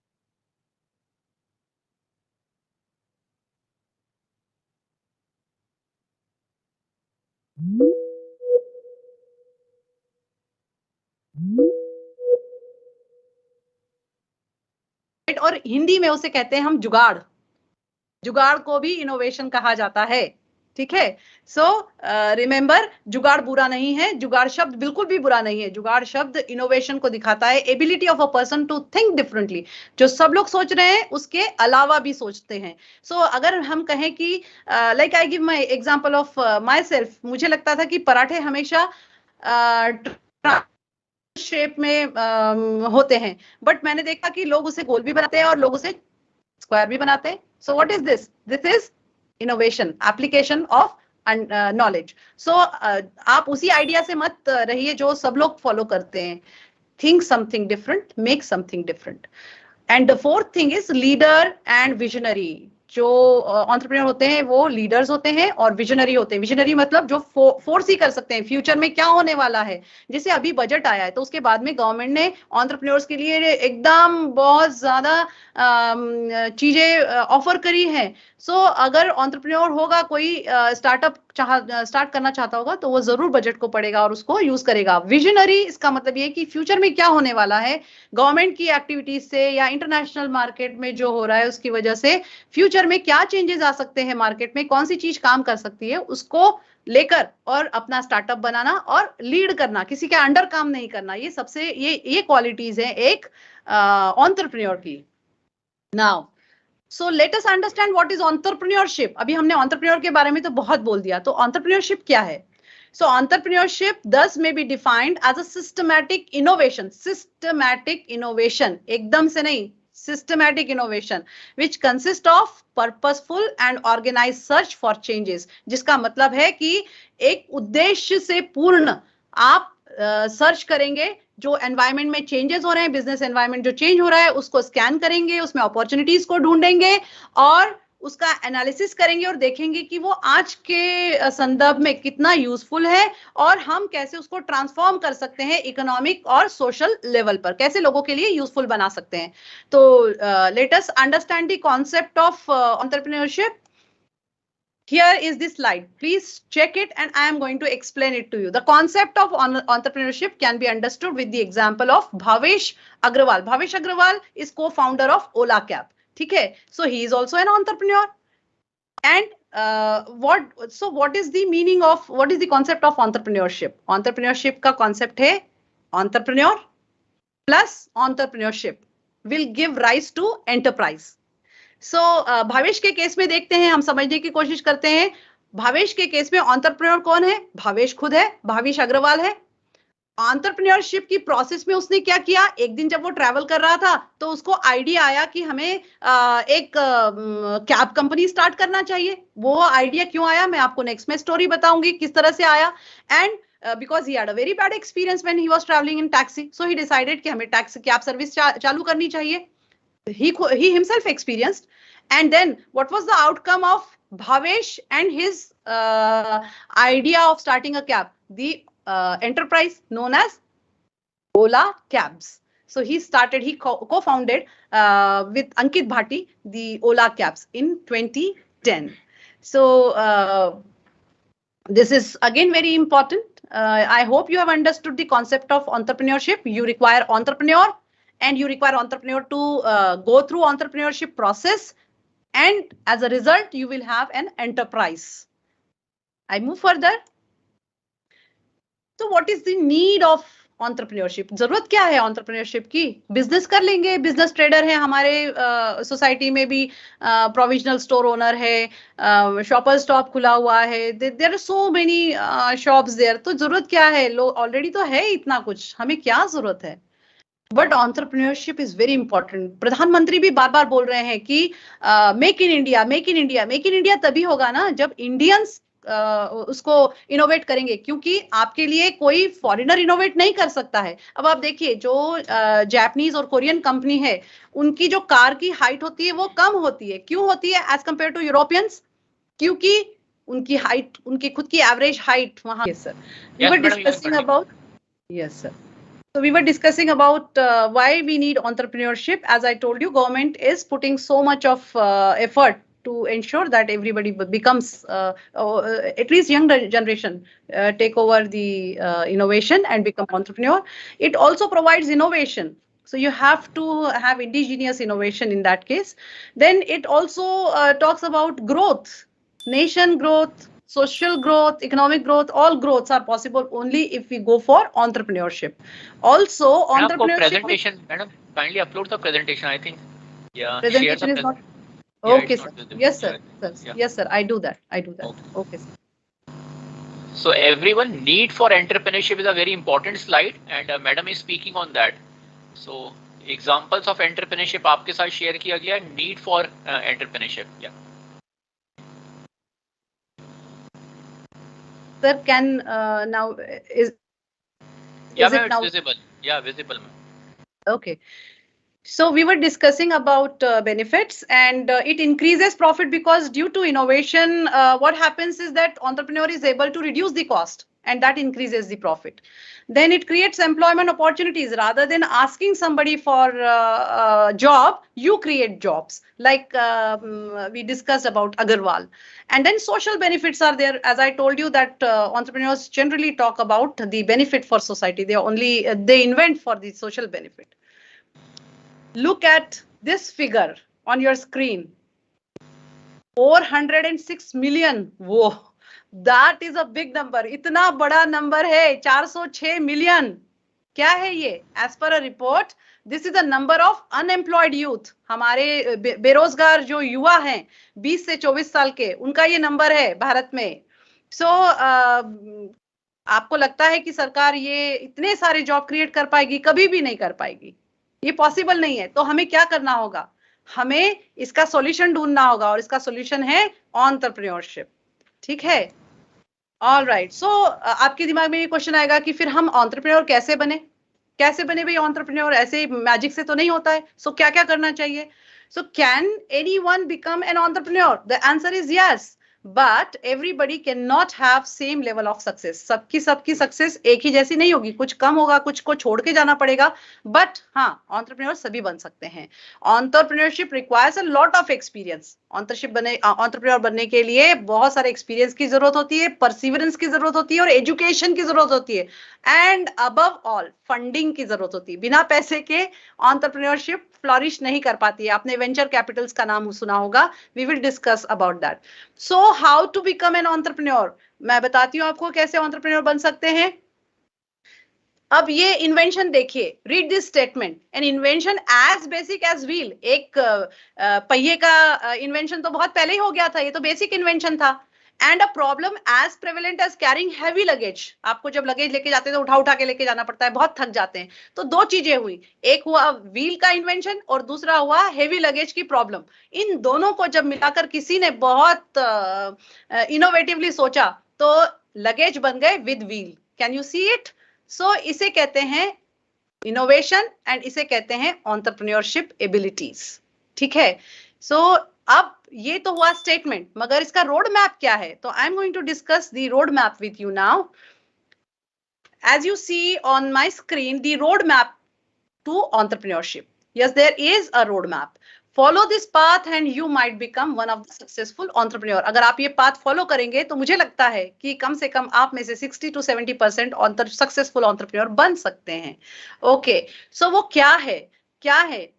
और हिंदी में उसे कहते हैं हम जुगाड़. जुगाड़ को भी इनोवेशन कहा जाता है, ठीक है. सो रिमेंबर, जुगाड़ बुरा नहीं है, जुगाड़ शब्द बिल्कुल भी बुरा नहीं है. जुगाड़ शब्द इनोवेशन को दिखाता है, ability of a person to think differently. जो सब लोग सोच रहे हैं उसके अलावा भी सोचते हैं. सो अगर हम कहें कि like I give my example of my self, मुझे लगता था कि पराठे हमेशा शेप में होते हैं, बट मैंने देखा कि लोग उसे गोल भी बनाते हैं और लोग उसे स्क्वायर भी बनाते हैं. So what is this? This is innovation, application of knowledge. So आप उसी आइडिया से मत रहिए जो सब लोग फॉलो करते हैं. Think something different, make something different. And the fourth thing is leader and visionary. जो एंटरप्रेन्योर होते हैं वो लीडर्स होते हैं और विजनरी होते हैं। विजनरी मतलब जो फोर्स ही कर सकते हैं फ्यूचर में क्या होने वाला है। जैसे अभी बजट आया है तो उसके बाद में गवर्नमेंट ने एंटरप्रेन्योर्स के लिए एकदम बहुत ज्यादा चीजें ऑफर करी है। सो अगर एंटरप्रेन्योर होगा कोई स्टार्ट करना चाहता होगा तो वो जरूर बजट को पढ़ेगा और उसको यूज करेगा। विजनरी इसका मतलब ये कि फ्यूचर में क्या होने वाला है गवर्नमेंट की एक्टिविटीज से या इंटरनेशनल मार्केट में जो हो रहा है उसकी वजह से फ्यूचर में क्या चेंजेस आ सकते हैं मार्केट में, कौन सी चीज काम कर सकती है, उसको लेकर और अपना स्टार्टअप बनाना और लीड करना, किसी के अंडर काम नहीं करना। ये सबसे ये क्वालिटीज है एक एंटरप्रेन्योर की। Now so let us understand what is entrepreneurship. अभी हमने एंटरप्रेन्योर के बारे में तो बहुत बोल दिया, तो एंटरप्रेन्योरशिप क्या है? So entrepreneurship thus may be defined as a systematic innovation, एकदम से नहीं, systematic innovation which consists of purposeful and organized search for changes, जिसका मतलब है कि एक उद्देश्य से पूर्ण आप सर्च करेंगे जो एनवायरनमेंट में चेंजेस हो रहे हैं, बिजनेस एनवायरनमेंट जो चेंज हो रहा है उसको स्कैन करेंगे, उसमें अपॉर्चुनिटीज को ढूंढेंगे और उसका एनालिसिस करेंगे और देखेंगे कि वो आज के संदर्भ में कितना यूजफुल है और हम कैसे उसको ट्रांसफॉर्म कर सकते हैं इकोनॉमिक और सोशल लेवल पर, कैसे लोगों के लिए यूजफुल बना सकते हैं। तो let us understand the concept of entrepreneurship. Here is this slide. Please check it and I am going to explain it to you. The concept of entrepreneurship can be understood with the example of Bhavesh Agrawal. Bhavesh Agrawal is co-founder of Ola Cab. ठीक है, so he is also an entrepreneur. And what is the meaning of, what is the concept of entrepreneurship? Entrepreneurship का concept है entrepreneur plus entrepreneurship will give rise to enterprise. So Bhavesh के केस में देखते हैं, हम समझने की कोशिश करते हैं। भावेश के केस में एंटरप्रेन्योर कौन है? भावेश खुद है, भावेश अग्रवाल है। एंटरप्रेन्योरशिप की प्रोसेस में उसने क्या किया, एक दिन जब वो ट्रैवल कर रहा था तो उसको आइडिया आया कि हमें एक कैब कंपनी स्टार्ट करना चाहिए। वो आइडिया क्यों आया मैं आपको नेक्स्ट में स्टोरी बताऊंगी किस तरह से आया। And because he had a very bad experience when he was traveling in taxi, so he decided कि हमें टैक्सी कैब सर्विस चालू करनी चाहिए। He himself experienced, and then what was the outcome of Bhavesh and his idea of starting a cab? The enterprise known as Ola Cabs. So he co-founded with Ankit Bhati the Ola Cabs in 2010. So this is again very important. I hope you have understood the concept of entrepreneurship. You require entrepreneur. And you require entrepreneur to go through entrepreneurship process, and as a result you will have an enterprise. I move further. So what is the need of entrepreneurship? जरूरत क्या है entrepreneurship की? बिजनेस कर लेंगे, बिजनेस ट्रेडर है हमारे सोसाइटी में भी, प्रोविजनल स्टोर ओनर है, शॉपर स्टॉप खुला हुआ है, there are so many shops there. तो जरूरत क्या है? लोग ऑलरेडी तो है इतना कुछ, हमें क्या जरूरत है? But entrepreneurship is very important. प्रधानमंत्री भी बार बार बोल रहे हैं कि make in India, make in India. Make in India तभी होगा ना जब इंडियंस उसको इनोवेट करेंगे, क्योंकि आपके लिए कोई फॉरेनर इनोवेट नहीं कर सकता है। अब आप देखिए जो जापानीज और कोरियन कंपनी है उनकी जो कार की हाइट होती है वो कम होती है। क्यों होती है एज कंपेयर टू यूरोपियंस? क्योंकि उनकी हाइट, उनकी खुद की एवरेज हाइट वहां। Yes sir, we were discussing about, yes sir, so we were discussing about why we need entrepreneurship. As I told you, government is putting so much of effort to ensure that everybody becomes, at least young generation, take over the innovation and become entrepreneur. It also provides innovation. So you have to have indigenous innovation in that case. Then it also talks about growth, nation growth, social growth, economic growth. All growths are possible only if we go for entrepreneurship. Also, entrepreneurship. Presentation, madam, kindly upload the presentation. I think, yeah. Presentation is not. Yeah, okay, sir. Yes, sir. Yeah. Yes, sir. I do that. Okay, sir. So everyone, need for entrepreneurship is a very important slide, and madam is speaking on that. So examples of entrepreneurship आपके साथ share किया गया. Need for entrepreneurship. Yeah. Sir, can now is yeah, it now visible? Yeah, visible. okay? So we were discussing about benefits, and it increases profit because due to innovation, what happens is that entrepreneur is able to reduce the cost, and that increases the profit. Then it creates employment opportunities. Rather than asking somebody for a job, you create jobs, like we discussed about Agarwal. And then social benefits are there. As I told you that entrepreneurs generally talk about the benefit for society. They invent for the social benefit. Look at this figure on your screen. 406 million. Whoa, that is a big number. इतना बड़ा number है, 406 million. क्या है ये? As per a report, this is the number of unemployed youth. हमारे बेरोजगार जो युवा हैं 20 से 24 साल के, उनका ये नंबर है भारत में. So आपको लगता है कि सरकार ये इतने सारे जॉब क्रिएट कर पाएगी? कभी भी नहीं कर पाएगी. ये पॉसिबल नहीं है. तो हमें क्या करना होगा? हमें इसका सॉल्यूशन ढूंढना होगा, और इसका सॉल्यूशन है एंटरप्रेन्योरशिप. ठीक है? All right. सो आपके दिमाग में ये क्वेश्चन आएगा कि फिर हम एंटरप्रेन्योर कैसे बने? कैसे बने भाई एंटरप्रेन्योर? ऐसे मैजिक से तो नहीं होता है. सो क्या क्या करना चाहिए? So can anyone become an entrepreneur? The answer is yes, but everybody can not have same level of success. सबकी सक्सेस एक ही जैसी नहीं होगी. कुछ कम होगा, कुछ को छोड़ के जाना पड़ेगा, बट हाँ, एंटरप्रेन्योर सभी बन सकते हैं. Entrepreneurship requires a lot of experience. Entrepreneur बनने के लिए बहुत सारे एक्सपीरियंस की जरूरत होती है, परसिवरेंस की जरूरत होती है, और एजुकेशन की जरूरत होती है, एंड अबव ऑल फंडिंग की जरूरत होती है. बिना पैसे के एंटरप्रेन्योरशिप फ्लरिश नहीं कर पाती है. आपने वेंचर कैपिटल्स का नाम सुना होगा. We will discuss about that. So how to become an entrepreneur? मैं बताती हूँ आपको कैसे एंटरप्रेन्योर बन सकते हैं. अब ये इन्वेंशन देखिए. Read this statement. An invention as basic as wheel. एक पहिए का इन्वेंशन तो बहुत पहले ही हो गया था. ये तो बेसिक इन्वेंशन था. And a problem as prevalent as carrying heavy luggage. आपको जब लगेज लेके जाते हैं तो उठा उठा के लेके जाना पड़ता है, बहुत थक जाते हैं. तो दो चीजें हुई. एक हुआ व्हील का इन्वेंशन, और दूसरा हुआ हेवी लगेज की प्रॉब्लम. इन दोनों को जब मिलाकर किसी ने बहुत इनोवेटिवली सोचा, तो लगेज बन गए with wheel. Can you see it? So इसे कहते हैं इनोवेशन, एंड इसे कहते हैं एंटरप्रेन्योरशिप एबिलिटीज. ठीक है? सो अब ये तो हुआ स्टेटमेंट, मगर इसका रोड मैप क्या है? तो I am going to discuss the road map with you now. As you see on my screen, the road map to entrepreneurship. Yes, there is a road map. Follow this path and you might become one of the successful entrepreneur. अगर आप ये पाथ फॉलो करेंगे तो मुझे लगता है कि कम से कम आप में से 60 to 70% सक्सेसफुल एंटरप्रेन्योर बन सकते हैं. ओके, सो वो क्या है?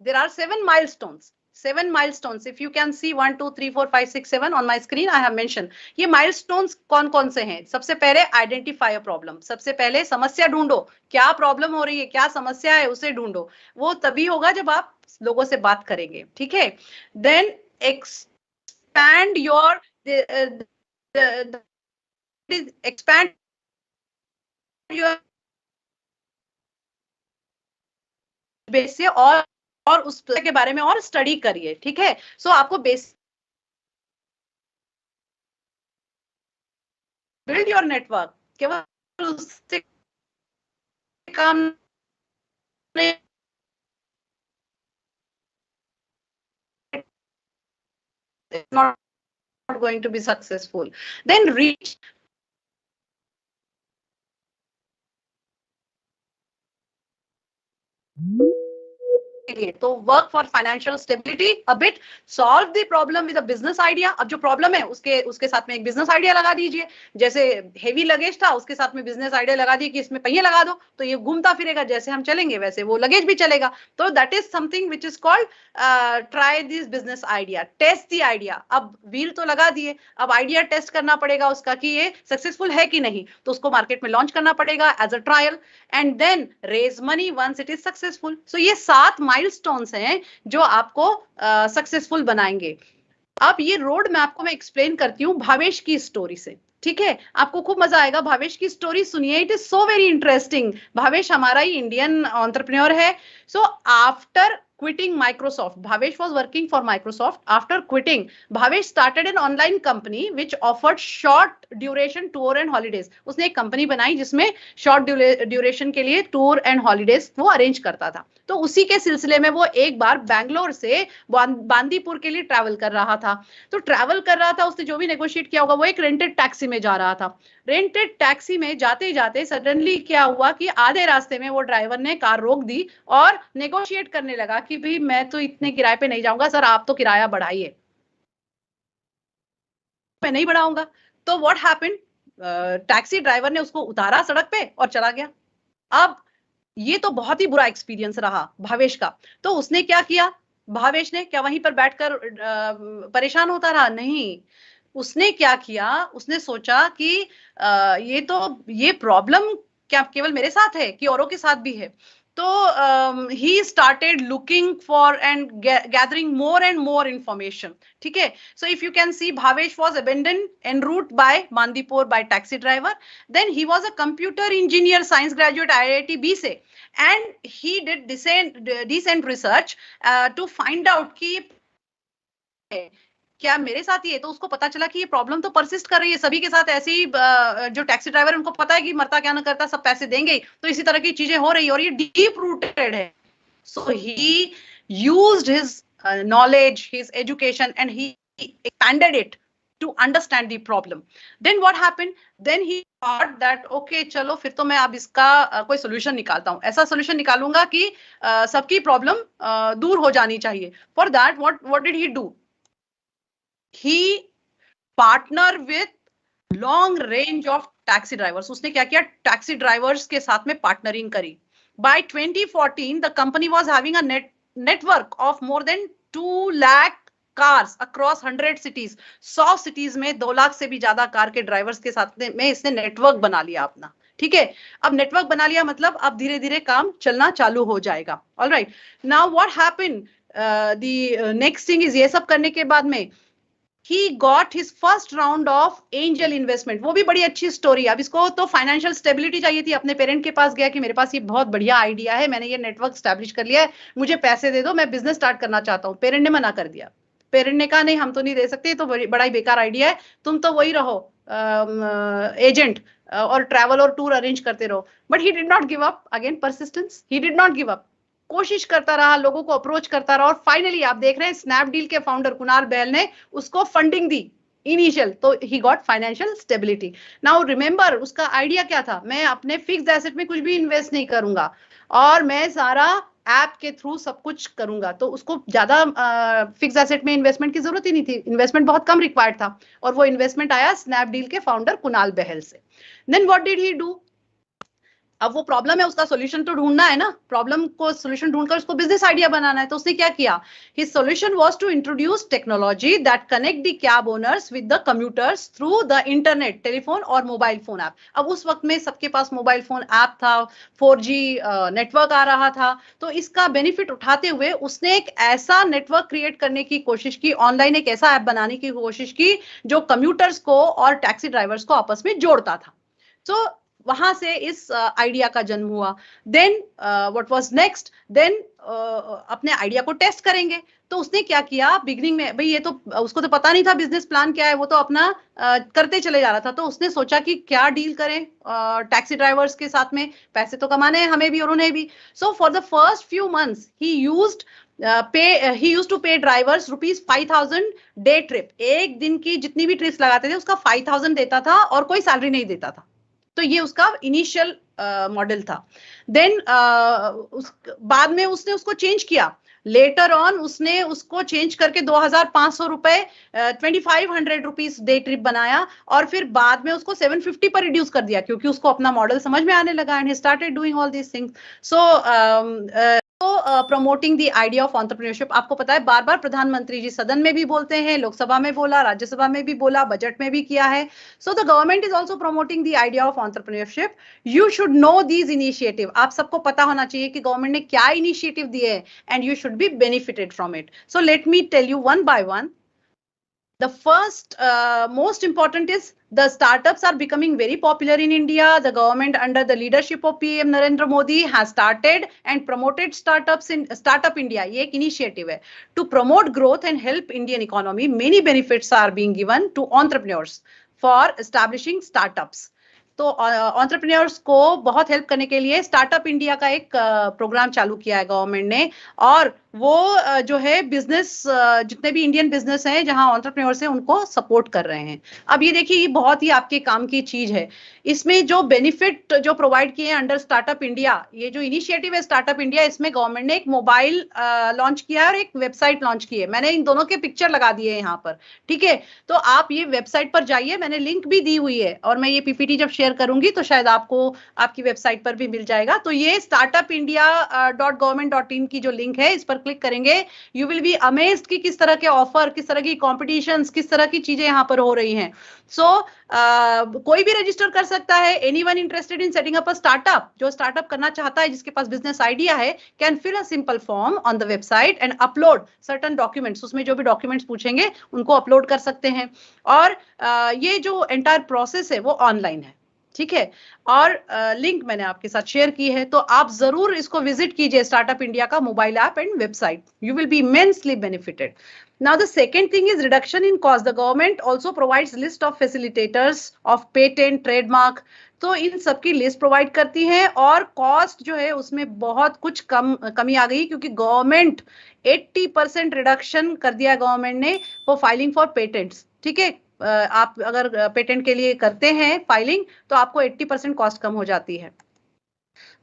There are 7 milestones. 7 milestones. If you can see 1, 2, 3, 4, 5, 6, 7 on my screen, I have mentioned. ये milestones कौन कौन से हैं? सबसे पहले identify a problem. सबसे पहले समस्या ढूंढो. क्या प्रॉब्लम हो रही है, क्या समस्या है, उसे ढूंढो. वो तभी होगा जब आप लोगों से बात करेंगे. ठीक है? Then expand your expand your base से, और उस के बारे में और स्टडी करिए. ठीक है? सो आपको बेस बिल्ड योर नेटवर्क. केवल उससे काम नहीं, it's not going to be successful. Then reach तो work for financial stability a bit. Solve the problem with a business idea. अब जो प्रॉब्लम है उसके साथ में एक बिजनेस आइडिया लगा दीजिए. जैसे हेवी लगेज था, उसके साथ में बिजनेस आइडिया लगा दिए कि इसमें पहिए लगा दो, तो ये घूमता फिरेगा. जैसे हम चलेंगे वैसे वो लगेज भी चलेगा. तो that is something which is called try this business idea. Test the idea. अब व्हील तो लगा दिए, अब आइडिया टेस्ट करना पड़ेगा उसका कि ये सक्सेसफुल है कि नहीं. तो उसको मार्केट में लॉन्च करना पड़ेगा as a trial, and then raise money once it is successful. So ये 7 माइलस्टोन्स हैं जो आपको सक्सेसफुल बनाएंगे. अब ये रोड मैप को मैं एक्सप्लेन करती हूँ भावेश की स्टोरी से. ठीक है? आपको खूब मजा आएगा. भावेश की स्टोरी सुनिए. It is so very interesting. Bhavesh हमारा ही इंडियन एंटरप्रेन्योर है. So after quitting Microsoft. Bhavesh was working for Microsoft. After quitting, Bhavesh started an online company which offered short duration tour and holidays. उसने एक कंपनी बनाई जिसमें short duration के लिए tour and holidays वो अरेंज करता था. तो उसी के सिलसिले में वो एक बार बैंगलोर से बांदीपुर के लिए ट्रैवल कर रहा था. तो ट्रैवल कर रहा था, उसने जो भी नेगोशिएट किया होगा, वो एक रेंटेड टैक्सी में जा रहा था. रेंटेड टैक्सी में जाते जाते सडनली क्या हुआ कि आधे रास्ते में वो ड्राइवर ने कार रोक दी और नेगोशिएट करने लगा कि भाई मैं तो इतने किराए पे नहीं जाऊंगा सर, आप तो किराया बढ़ाइए. मैं नहीं बढ़ाऊंगा. तो व्हाट हैपेंड, टैक्सी ड्राइवर ने उसको उतारा सड़क पे और चला गया. अब ये तो बहुत ही बुरा एक्सपीरियंस रहा भावेश का. तो उसने क्या किया, भावेश ने क्या वहीं पर बैठकर परेशान होता रहा? नहीं, उसने क्या किया, उसने सोचा कि ये प्रॉब्लम क्या केवल मेरे साथ है कि औरों के साथ भी है. तो he started looking for and gathering more and more information. ठीक है. So if you can see, Bhavesh was abandoned en route by Mandipur by taxi driver. Then he was a computer engineer, science graduate IIT B से, and he did decent research to find out कि क्या मेरे साथ ही है. तो उसको पता चला कि ये प्रॉब्लम तो परसिस्ट कर रही है सभी के साथ. ऐसे ही जो टैक्सी ड्राइवर है उनको पता है कि मरता क्या ना करता सब पैसे देंगे, तो इसी तरह की चीजें हो रही है और ये डीप रूटेड है. So he used his knowledge, his education and he expanded it to understand the problem. Then what happened? Then he thought that okay, चलो फिर तो मैं अब इसका कोई solution निकालता हूँ. ऐसा solution निकालूंगा कि सबकी problem दूर हो जानी चाहिए. For that, what did he do? He partnered with long range of taxi drivers. उसने क्या किया, taxi drivers के साथ में partnering करी. By 2014, the company was having a network of more than 2 lakh cars across 100 cities. 100 cities में 2 लाख से भी ज्यादा कार के ड्राइवर्स के साथ में इसने नेटवर्क बना लिया अपना. ठीक है. अब नेटवर्क बना लिया मतलब अब धीरे धीरे काम चलना चालू हो जाएगा. All right. Now what happened, the next thing is, ये सब करने के बाद में he got his first round of angel investment. वो भी बड़ी अच्छी स्टोरी. अब इसको तो फाइनेंशियल स्टेबिलिटी चाहिए थी. अपने पेरेंट के पास गया कि मेरे पास ये बहुत बढ़िया आइडिया है, मैंने ये नेटवर्क स्टैब्लिश कर लिया है, मुझे पैसे दे दो, मैं बिजनेस स्टार्ट करना चाहता हूँ. पेरेंट ने मना कर दिया. पेरेंट ने कहा नहीं, हम तो नहीं दे सकते, तो बड़ा ही बेकार आइडिया है, तुम तो वही रहो एजेंट और ट्रैवल और टूर अरेंज करते रहो. But he did not give up. Again persistence. He did not give up. कोशिश करता रहा, लोगों को अप्रोच करता रहा और फाइनली आप देख रहे हैं स्नैपडील के फाउंडर कुणाल बहल ने उसको फंडिंग दी इनिशियल. तो he got financial stability. Now remember उसका आइडिया क्या था, मैं अपने फिक्स्ड एसेट में कुछ भी इन्वेस्ट नहीं करूंगा और मैं सारा ऐप के थ्रू सब कुछ करूंगा. तो उसको ज्यादा फिक्स एसेट में इन्वेस्टमेंट की जरूरत ही नहीं थी. इन्वेस्टमेंट बहुत कम रिक्वायर्ड था और वो इन्वेस्टमेंट आया स्नैपडील के फाउंडर कुणाल बहल से. Then what did he do? अब वो प्रॉब्लम है, उसका सॉल्यूशन तो ढूंढना है ना. प्रॉब्लम को सॉल्यूशन ढूंढकर उसको बिजनेस आइडिया बनाना है. तो उसने क्या किया, his solution was to introduce technology that connect the cab owners with the commuters through the internet, telephone और मोबाइल फोन ऐप. अब उस वक्त में सबके पास मोबाइल फोन ऐप था, 4G नेटवर्क आ रहा था. तो इसका बेनिफिट उठाते हुए उसने एक ऐसा नेटवर्क क्रिएट करने की कोशिश की, ऑनलाइन एक ऐसा ऐप बनाने की कोशिश की जो कम्यूटर्स को और टैक्सी ड्राइवर्स को आपस में जोड़ता था. तो वहां से इस आइडिया का जन्म हुआ. Then what was next, then अपने आइडिया को टेस्ट करेंगे. तो उसने क्या किया, बिगिनिंग में भाई ये तो उसको तो पता नहीं था बिजनेस प्लान क्या है, वो तो अपना करते चले जा रहा था. तो उसने सोचा कि क्या डील करें टैक्सी ड्राइवर्स के साथ में, पैसे तो कमाने हैं हमें भी और उन्हें भी. So for the first few months he used to pay drivers rupees 5,000 day trip. एक दिन की जितनी भी ट्रिप्स लगाते थे उसका 5,000 देता था और कोई सैलरी नहीं देता था. तो ये उसका इनिशियल मॉडल था. देन बाद में उसने उसको चेंज किया. लेटर ऑन उसने उसको चेंज करके 2,500 रुपए 2,500 रुपीज डे ट्रिप बनाया और फिर बाद में उसको 750 पर रिड्यूस कर दिया क्योंकि उसको अपना मॉडल समझ में आने लगा. And he started doing all these things. So promoting the idea of entrepreneurship. आपको पता है बार बार प्रधानमंत्री जी सदन में भी बोलते हैं, लोकसभा में बोला, राज्यसभा में भी बोला, बजट में भी किया है. So the government is also promoting the idea of entrepreneurship. You should know these initiative. आप सबको पता होना चाहिए कि गवर्नमेंट ने क्या इनिशिएटिव दिए हैं and you should be benefited from it. So let me tell you one by one. The first most important is The startups are becoming very popular in India. The government, under the leadership of PM Narendra Modi, has started and promoted startups in Startup India. ये एक initiative है to promote growth and help Indian economy. Many benefits are being given to entrepreneurs for establishing startups. तो एंटरप्रेन्योर्स को बहुत हेल्प करने के लिए स्टार्टअप इंडिया का एक प्रोग्राम चालू किया है गवर्नमेंट ने, और वो जो है बिजनेस, जितने भी इंडियन बिजनेस हैं जहां एंटरप्रेन्योर्स हैं उनको सपोर्ट कर रहे हैं। अब ये देखिए, ये बहुत ही आपके काम की चीज है। इसमें जो बेनिफिट जो प्रोवाइड किए हैं अंडर स्टार्टअप इंडिया, ये जो इनिशिएटिव है स्टार्टअप इंडिया, इसमें गवर्नमेंट ने एक मोबाइल लॉन्च किया है और एक वेबसाइट लॉन्च की है। मैंने इन दोनों के पिक्चर लगा दिए हैं यहाँ पर, ठीक है। तो आप ये वेबसाइट पर जाइए, मैंने लिंक भी दी हुई है, और मैं ये पीपीटी जब शेयर करूंगी तो शायद आपको आपकी वेबसाइट पर भी मिल जाएगा। तो ये startupindia.government.in की जो लिंक है, इस पर क्लिक करेंगे, यू विल बी अमेज्ड कि किस तरह के ऑफर, किस तरह की कॉम्पिटिशंस, किस तरह की चीजें यहाँ पर हो रही हैं। कोई भी रजिस्टर कर सकता है। Anyone interested in setting up a startup, जो स्टार्टअप करना चाहता है, जिसके पास बिजनेस आइडिया है, can fill a simple form on the website and upload certain documents. उसमें जो भी डॉक्यूमेंट्स पूछेंगे उनको अपलोड कर सकते हैं, और ये जो एंटायर प्रोसेस है वो ऑनलाइन है, ठीक है। और लिंक मैंने आपके साथ शेयर की है, तो आप जरूर इसको विजिट कीजिए, स्टार्टअप इंडिया का mobile app and website. You will B immensely benefited. Now the second thing is reduction in cost. The government also provides list of facilitators of patent, trademark. तो इन सबकी लिस्ट प्रोवाइड करती है, और कॉस्ट जो है उसमें बहुत कुछ कमी आ गई, क्योंकि गवर्नमेंट 80% रिडक्शन कर दिया गवर्नमेंट ने फॉर फाइलिंग फॉर पेटेंट्स, ठीक है। आप अगर पेटेंट के लिए करते हैं फाइलिंग, तो आपको 80% कॉस्ट कम हो जाती है।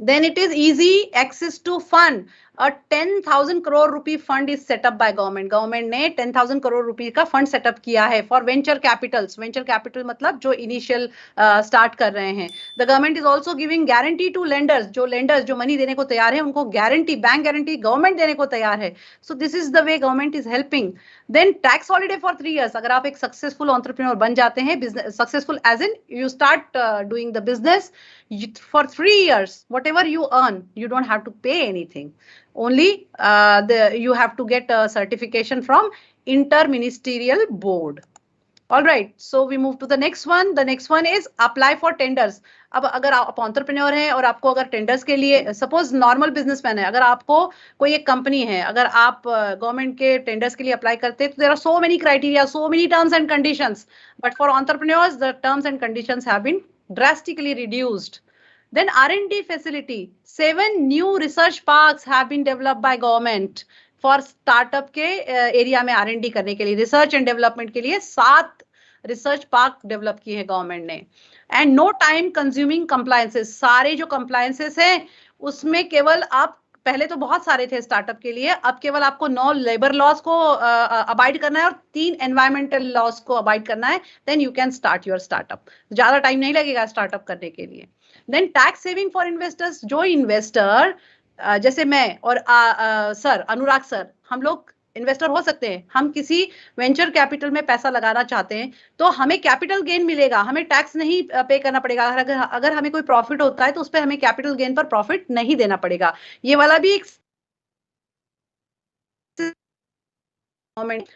Then it is easy access to fund. A 10,000 crore rupee fund is set up by government. Government ने 10,000 करोड़ रुपए का फंड सेटअप किया है for venture capitals. Venture capital मतलब जो इनिशियल स्टार्ट कर रहे हैं। The government is also giving guarantee to lenders. जो लेंडर्स जो मनी देने को तैयार है, उनको गारंटी, बैंक गारंटी गवर्नमेंट देने को तैयार है। So this is the way government is helping. Then tax holiday for 3 years। अगर आप एक सक्सेसफुल एंटरप्रेन्योर बन जाते हैं, business successful as in you start doing the business, for 3 years, whatever you earn, you don't have to pay anything. Only you have to get a certification from Interministerial Board. All right, so we move to the next one. The next one is apply for tenders. अब अगर आप एंटरप्रेन्योर हैं और आपको अगर टेंडर्स के लिए, सपोज नॉर्मल बिजनेसमैन है, अगर आपको कोई एक कंपनी है, अगर आप गवर्नमेंट के टेंडर्स के लिए अप्लाई करते हैं, तो there are so many criteria, so many terms and conditions, but for entrepreneurs the terms and conditions have been drastically reduced. Then R&D facility. 7 new research parks have been developed by government for startup के एरिया में R&D करने के लिए, रिसर्च एंड डेवलपमेंट के लिए 7 रिसर्च पार्क डेवलप किए हैं गवर्नमेंट ने। And no time consuming compliances. सारे जो कंप्लायंसेस हैं उसमें केवल आप, पहले तो बहुत सारे थे स्टार्टअप के लिए, अब केवल आपको 9 लेबर लॉज को अबाइड करना है और 3 एनवायरमेंटल लॉज को अबाइड करना है। Then you can start your startup. ज्यादा टाइम नहीं लगेगा स्टार्टअप करने के लिए। Then tax saving for investors. जो इन्वेस्टर जैसे मैं और सर अनुराग सर, हम लोग इन्वेस्टर हो सकते हैं। हम किसी वेंचर कैपिटल में पैसा लगाना चाहते हैं, तो हमें कैपिटल गेन मिलेगा, हमें टैक्स नहीं पे करना पड़ेगा। अगर हमें कोई प्रॉफिट होता है तो उस पर हमें कैपिटल गेन पर प्रॉफिट नहीं देना पड़ेगा। ये वाला भी एक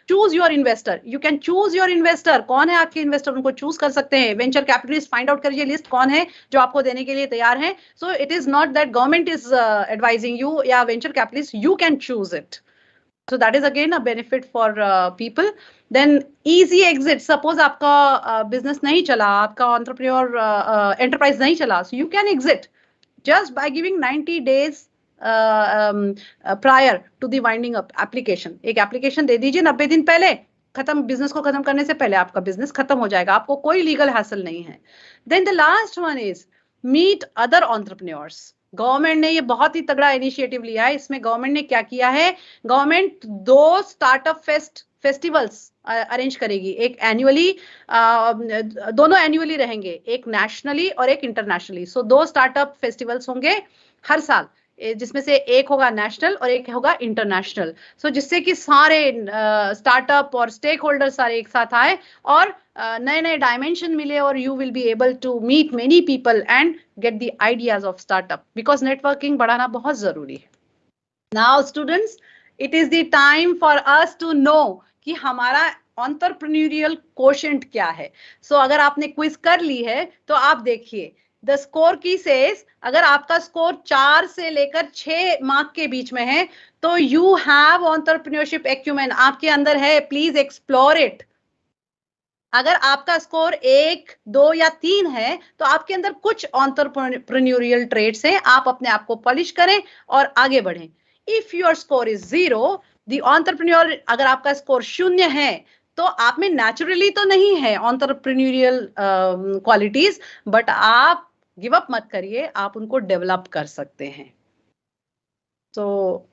choose your investor. You can choose your investor. कौन है आपके इन्वेस्टर, उनको चूज कर सकते हैं। वेंचर कैपिटलिस्ट फाइंड आउट करिए लिस्ट कौन है जो आपको देने के लिए तैयार है। So it is not that government is advising you या venture capitalist, you can choose it. So that is again a benefit for people. Then easy exit. Suppose आपका business नहीं चला, आपका entrepreneur enterprise नहीं चला, so you can exit just by giving 90 days prior to the winding up application. एक application दे दीजिए 90 दिन पहले, खत्म, बिजनेस को खत्म करने से पहले आपका बिजनेस खत्म हो जाएगा, आपको कोई लीगल हैसल नहीं है। Then the last one is meet other entrepreneurs. Government ने ये बहुत ही तगड़ा इनिशिएटिव लिया है। इसमें गवर्नमेंट ने क्या किया है, गवर्नमेंट 2 स्टार्टअप फेस्टिवल्स अरेंज करेगी। एक एनुअली, दोनों एनुअली रहेंगे, एक नेशनली और एक इंटरनेशनली। सो 2 स्टार्टअप फेस्टिवल्स होंगे हर साल, जिसमें से एक होगा नेशनल और एक होगा इंटरनेशनल। सो जिससे कि सारे स्टार्टअप और स्टेक होल्डर सारे एक साथ आए और नए नए डायमेंशन मिले, और you will be able to meet many people and get the ideas of startup, because networking बढ़ाना बहुत जरूरी है। Now students, it is the time for us to know कि हमारा एंटरप्रेन्योरियल कोशेंट क्या है. सो अगर आपने क्विज कर ली है तो आप देखिए द स्कोर की सेज, अगर आपका स्कोर 4 से लेकर 6 मार्क के बीच में है तो यू हैव एंटरप्रेन्योरशिप एक्यूमेन, आपके अंदर है, प्लीज एक्सप्लोर इट. अगर आपका स्कोर 1, 2 या 3 है तो आपके अंदर कुछ एंटरप्रेन्योरियल ट्रेड्स हैं, आप अपने आप को पॉलिश करें और आगे बढ़ें. If your score is 0, the entrepreneur, अगर आपका स्कोर 0 है तो आप में नेचुरली तो नहीं है एंटरप्रेन्योरियल क्वालिटीज, बट आप गिव अप मत करिए, आप उनको डेवलप कर सकते हैं. तो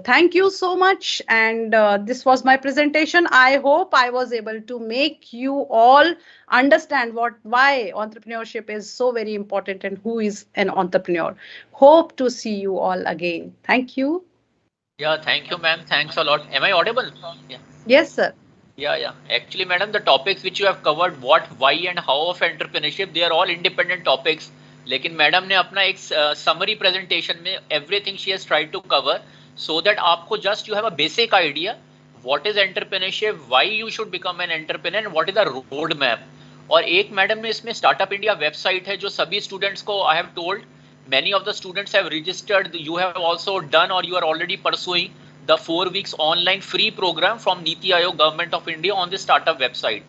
thank you so much, and this was my presentation. I hope I was able to make you all understand why entrepreneurship is so very important and who is an entrepreneur. Hope to see you all again. Thank you. Yeah, thank you, ma'am. Thanks a lot. Am I audible? Yeah. Yes, sir. Yeah. Actually, madam, the topics which you have covered, what, why, and how of entrepreneurship, they are all independent topics. लेकिन मैडम ने अपना एक summary presentation में everything she has tried to cover, so that आपको just you have a basic idea what is entrepreneurship, why you should become an entrepreneur, and what is the road map. और एक मैडम ने इसमें स्टार्टअप इंडिया वेबसाइट है जो सभी स्टूडेंट्स को, I have told many of the students have registered, you have also done or you are already pursuing the 4 weeks online free program from Niti Aayog Government of India on the startup website.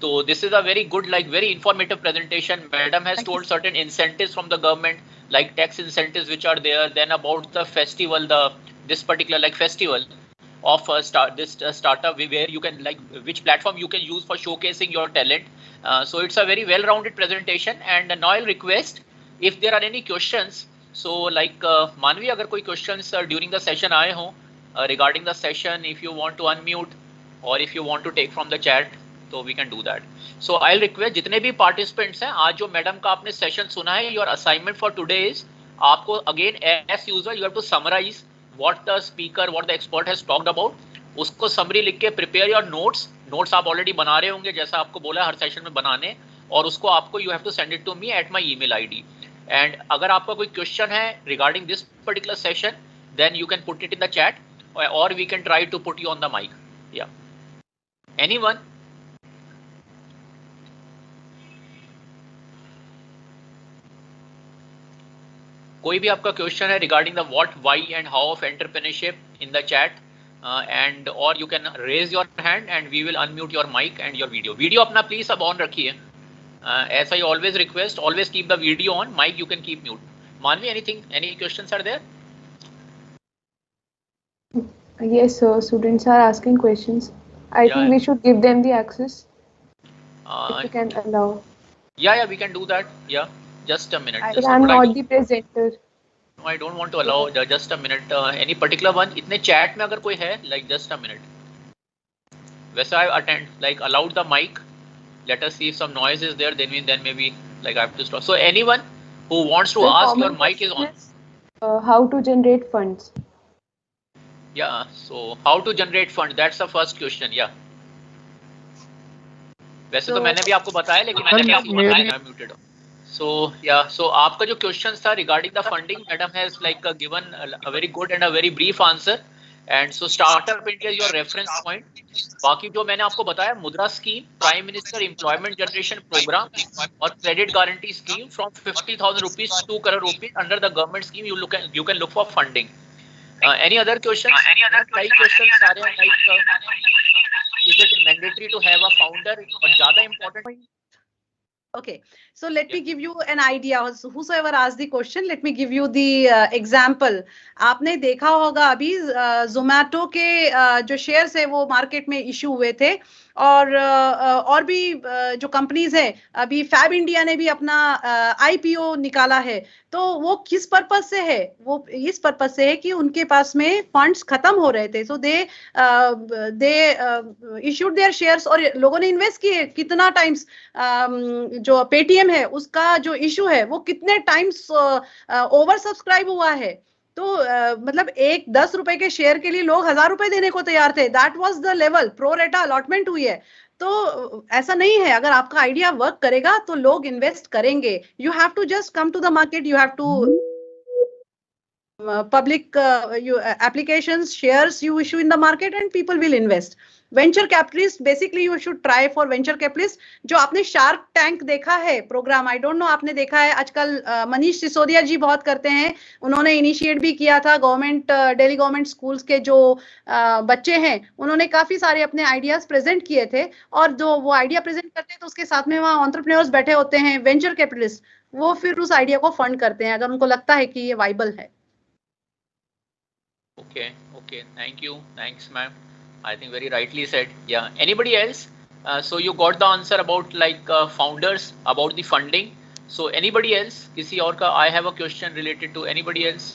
So this is a very good, like very informative presentation. Madam has told certain incentives from the government, like tax incentives which are there, then about the festival, this particular like festival of startup where you can, like, which platform you can use for showcasing your talent. So it's a very well-rounded presentation, and now I'll request if there are any questions. So like Manvi, agar koi questions during the session aaye ho regarding the session, if you want to unmute or if you want to take from the chat, तो we can do that. So I'll request जितने भी participants हैं, आज जो मैडम का आपने session सुना है, your assignment for today is, आपको again as usual you have to summarize what the speaker, what the expert has talked about. उसको summary लिख के prepare your notes आप already बना रहे होंगे जैसा आपको बोला हर session में बनाने, और उसको आपको you have to send it to me at my email ID. And अगर आपका कोई question है regarding this particular session, then you can put it in the chat, or we can try to put you on the mic. Yeah. Anyone? कोई भी आपका क्वेश्चन है regarding the what, why and how of entrepreneurship in the chat, and और you can raise your hand and we will unmute your mic and your video अपना प्लीज सब ऑन रखिए. As I always request, always keep the video on, mic you can keep mute. Manvi, anything, any questions are there? Yes, sir. Students are asking questions. I think we should give them the access. If you can allow. Yeah, we can do that. Yeah, just a minute. I'm not the presenter. No, I don't want to allow. Just a minute. Any particular one? इतने chat में अगर कोई है, like just a minute. वैसे I attend, like allowed the mic. Let us see if some noise is there. Then maybe like I have to stop. So anyone who wants to ask, your mic is on. How to generate funds? Yeah. So how to generate funds? That's the first question. Yeah. वैसे तो मैंने भी आपको बताया, लेकिन मैंने म्यूटेड. So yeah. So आपका जो क्वेश्चन था regarding the funding, madam has like given a very good and a very brief answer. And so Startup India is your reference point. बाकी जो मैंने आपको बताया, Mudra scheme, prime minister employment generation programme और credit guarantee scheme from 50,000 rupees to 2 crore rupees under the government scheme, you can look for funding. Any other questions? कई questions आ रहे हैं, like is it mandatory to have a founder? और ज़्यादा important. Okay, so let me give you an idea. Whosoever asked the question, let me give you the example. आपने देखा होगा अभी Zomato के जो शेयर्स है वो मार्केट में इशू हुए थे, और भी जो कंपनीज है, अभी फैब इंडिया ने भी अपना IPO निकाला है. तो वो किस पर्पस से है? वो इस पर्पस से है कि उनके पास में फंड्स खत्म हो रहे थे, सो दे इश्यूड देयर शेयर्स, और लोगों ने इन्वेस्ट किए. कितना टाइम्स जो पेटीएम है उसका जो इशू है वो कितने टाइम्स ओवर सब्सक्राइब हुआ है. तो मतलब 10 रुपए के शेयर के लिए लोग 1000 रुपए देने को तैयार थे. That was the level. Pro रेटा अलॉटमेंट हुई है. तो ऐसा नहीं है, अगर आपका आइडिया वर्क करेगा तो लोग इन्वेस्ट करेंगे. You have to just come to the market, you have to public applications, shares you issue in the market, and people will invest. Venture capitalist, basically you should try for venture capitalist. जो आपने शार्क टैंक देखा है प्रोग्राम, आई डोंट नो आपने देखा है, आजकल मनीष सिसोदिया जी बहुत करते हैं, उन्होंने इनिशिएट भी किया था गवर्नमेंट, दिल्ली गवर्नमेंट स्कूल्स के जो बच्चे हैं, उन्होंने काफी सारे अपने आइडियाज प्रेजेंट किए थे, और जो वो आइडिया प्रेजेंट करते हैं तो उसके साथ में वहाँ एंटरप्रेन्योर्स बैठे होते हैं, वेंचर कैपिटलिस्ट, वो फिर उस आइडिया को फंड करते हैं अगर उनको लगता है कि ये वाइबल है. Okay, thank you, thanks ma'am. I think very rightly said. Yeah, anybody else? So you got the answer about like founders, about the funding. So anybody else? किसी और का? I have a question related to anybody else.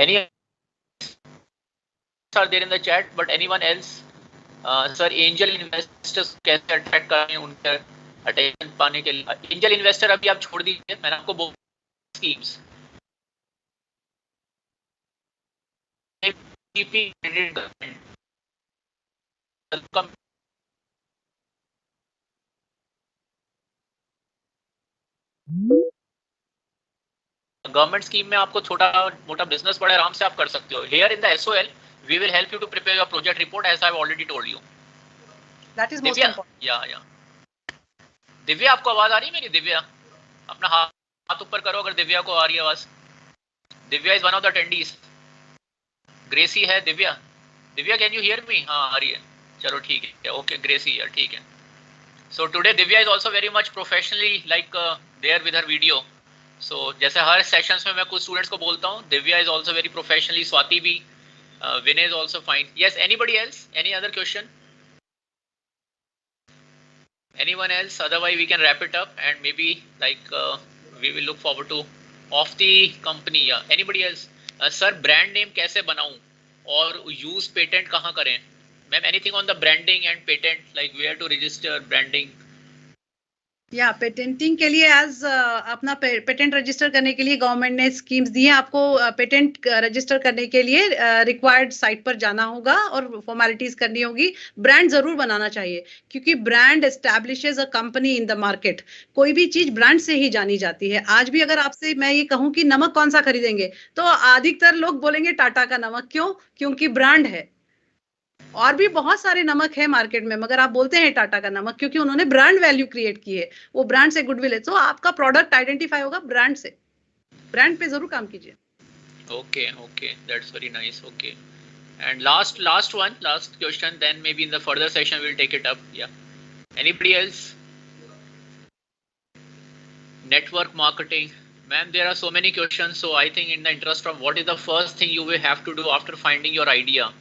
Any are there in the chat? But anyone else? Sir, angel investors कैसे attract करें, उनका attention पाने के लिए? Angel investor अभी आप छोड़ दीजिए, मैंने आपको बोला schemes. गवर्नमेंट स्कीम में आपको छोटा मोटा बिजनेस बड़े आराम से आप कर सकते हो. Here in the SOL we will help you to prepare your project report as I have already told you. That is most important. या दिव्या, आपको आवाज आ रही है मेरी? दिव्या, अपना हाथ ऊपर करो अगर दिव्या को आ रही है आवाज. Divya is one of the attendees. ग्रेसी है दिव्या. Divya, can you hear me? हाँ, आ रही है. चलो ठीक है. ओके, ग्रेसी है, ठीक है. So today Divya is also very much professionally like there with her video. So जैसे हर सेशंस में मैं कुछ स्टूडेंट्स को बोलता हूँ, Divya is also very professionally, Swati भी, Vinay is also fine. Yes, anybody else? Any other question? Anyone else? Otherwise we can wrap it up and maybe like we will look forward to of the company. Yeah. Anybody else? Sir, brand name कैसे बनाऊं और use patent कहाँ करें? Ma'am, anything on the branding and patent, like where to register branding? या पेटेंटिंग के लिए एज अपना पेटेंट रजिस्टर करने के लिए गवर्नमेंट ने स्कीम्स दी हैं. आपको पेटेंट रजिस्टर करने के लिए रिक्वायर्ड साइट पर जाना होगा और फॉर्मेलिटीज करनी होगी. ब्रांड जरूर बनाना चाहिए क्योंकि brand establishes a company in the market. कोई भी चीज ब्रांड से ही जानी जाती है. आज भी अगर आपसे मैं ये कहूं कि नमक कौन सा खरीदेंगे तो अधिकतर लोग बोलेंगे टाटा का नमक. क्यों? क्योंकि ब्रांड है. और भी बहुत सारे नमक है मार्केट में, मगर आप बोलते हैं टाटा का नमक क्योंकि उन्होंने ब्रांड वैल्यू क्रिएट की है, वो ब्रांड से गुडविल है. तो आपका प्रोडक्ट आइडेंटिफाई होगा ब्रांड से. ब्रांड पे जरूर काम कीजिए. Okay, that's very nice. Okay, and last question, then maybe in the further session we'll take it up. Yeah, anybody else? Network marketing, ma'am, there are so many questions, so I think in the interest of what is the first thing you will have to do after finding your idea?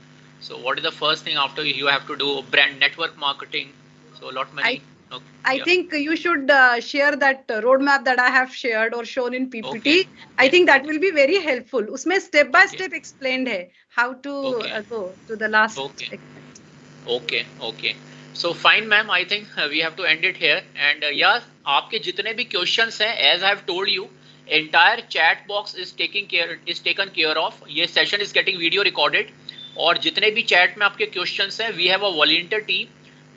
So what is the first thing after you have to do? Brand network marketing. So a lot many. I think you should share that roadmap that I have shared or shown in PPT. Okay. I think that will be very helpful. उसमें step by step explained है how to go to the last. Okay. So fine, ma'am. I think we have to end it here. And yeah, आपके जितने भी questions हैं, as I have told you, entire chat box is taken care of. ये session is getting video recorded. और जितने भी चैट में आपके क्वेश्चंस हैं, we have a volunteer team.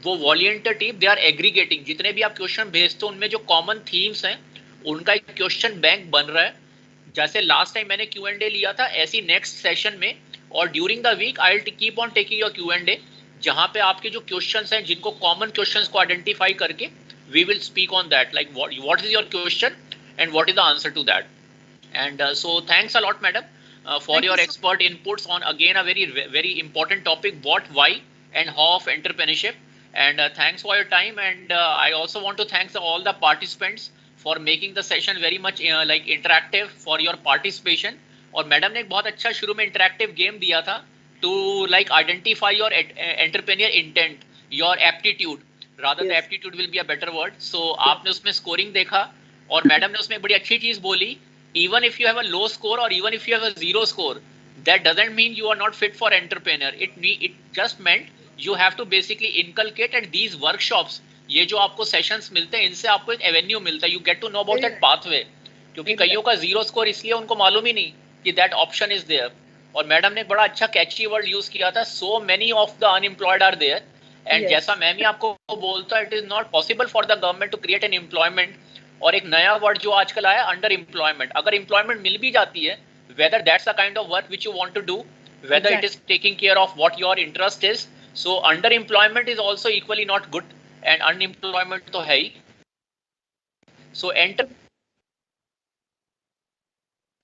वो volunteer team they are aggregating. जितने भी आप क्वेश्चन भेजते हो उनमें जो कॉमन थीम्स हैं उनका एक क्वेश्चन बैंक बन रहा है. जैसे लास्ट टाइम मैंने Q&A लिया था, ऐसी नेक्स्ट सेशन में और during the week I will keep on taking your Q&A, जहाँ पे आपके जो क्वेश्चंस हैं जिनको कॉमन क्वेश्चंस को आइडेंटिफाई करके we will speak on that, like what is your question and what is the answer to that. And so thanks a lot madam for your expert inputs on again a very important topic, what, why and how of entrepreneurship. And thanks for your time. And I also want to thank all the participants for making the session very much like interactive for your participation. और मैडम ने एक बहुत अच्छा शुरू में interactive game दिया था to like identify your entrepreneur intent, your aptitude. Rather the aptitude will be a better word. So आपने उसमें scoring देखा और मैडम ने उसमें बड़ी अच्छी चीज बोली. Even if you have a low score or even if you have a 0 score, that doesn't mean you are not fit for entrepreneur. It just meant you have to basically inculcate at these workshops. ये जो आपको सेशंस मिलते हैं इनसे आपको एक एवेन्यू मिलता है. You get to know about that pathway. क्योंकि कईयों का 0 स्कोर इसलिए उनको मालूम ही नहीं कि that option is there. और मैडम ने बड़ा अच्छा कैची वर्ड यूज किया था, so many of the unemployed are there. And जैसा मैं भी आपको बोलता, it is not possible for the government to create an employment और एक नया वर्ड जो आजकल आया अंडर एम्प्लॉयमेंट, अगर एम्प्लॉयमेंट मिल भी जाती है, whether that's the kind of work which you want to do, whether it is taking care of what your interest is, so underemployment is also equally not good and unemployment तो है ही. So enter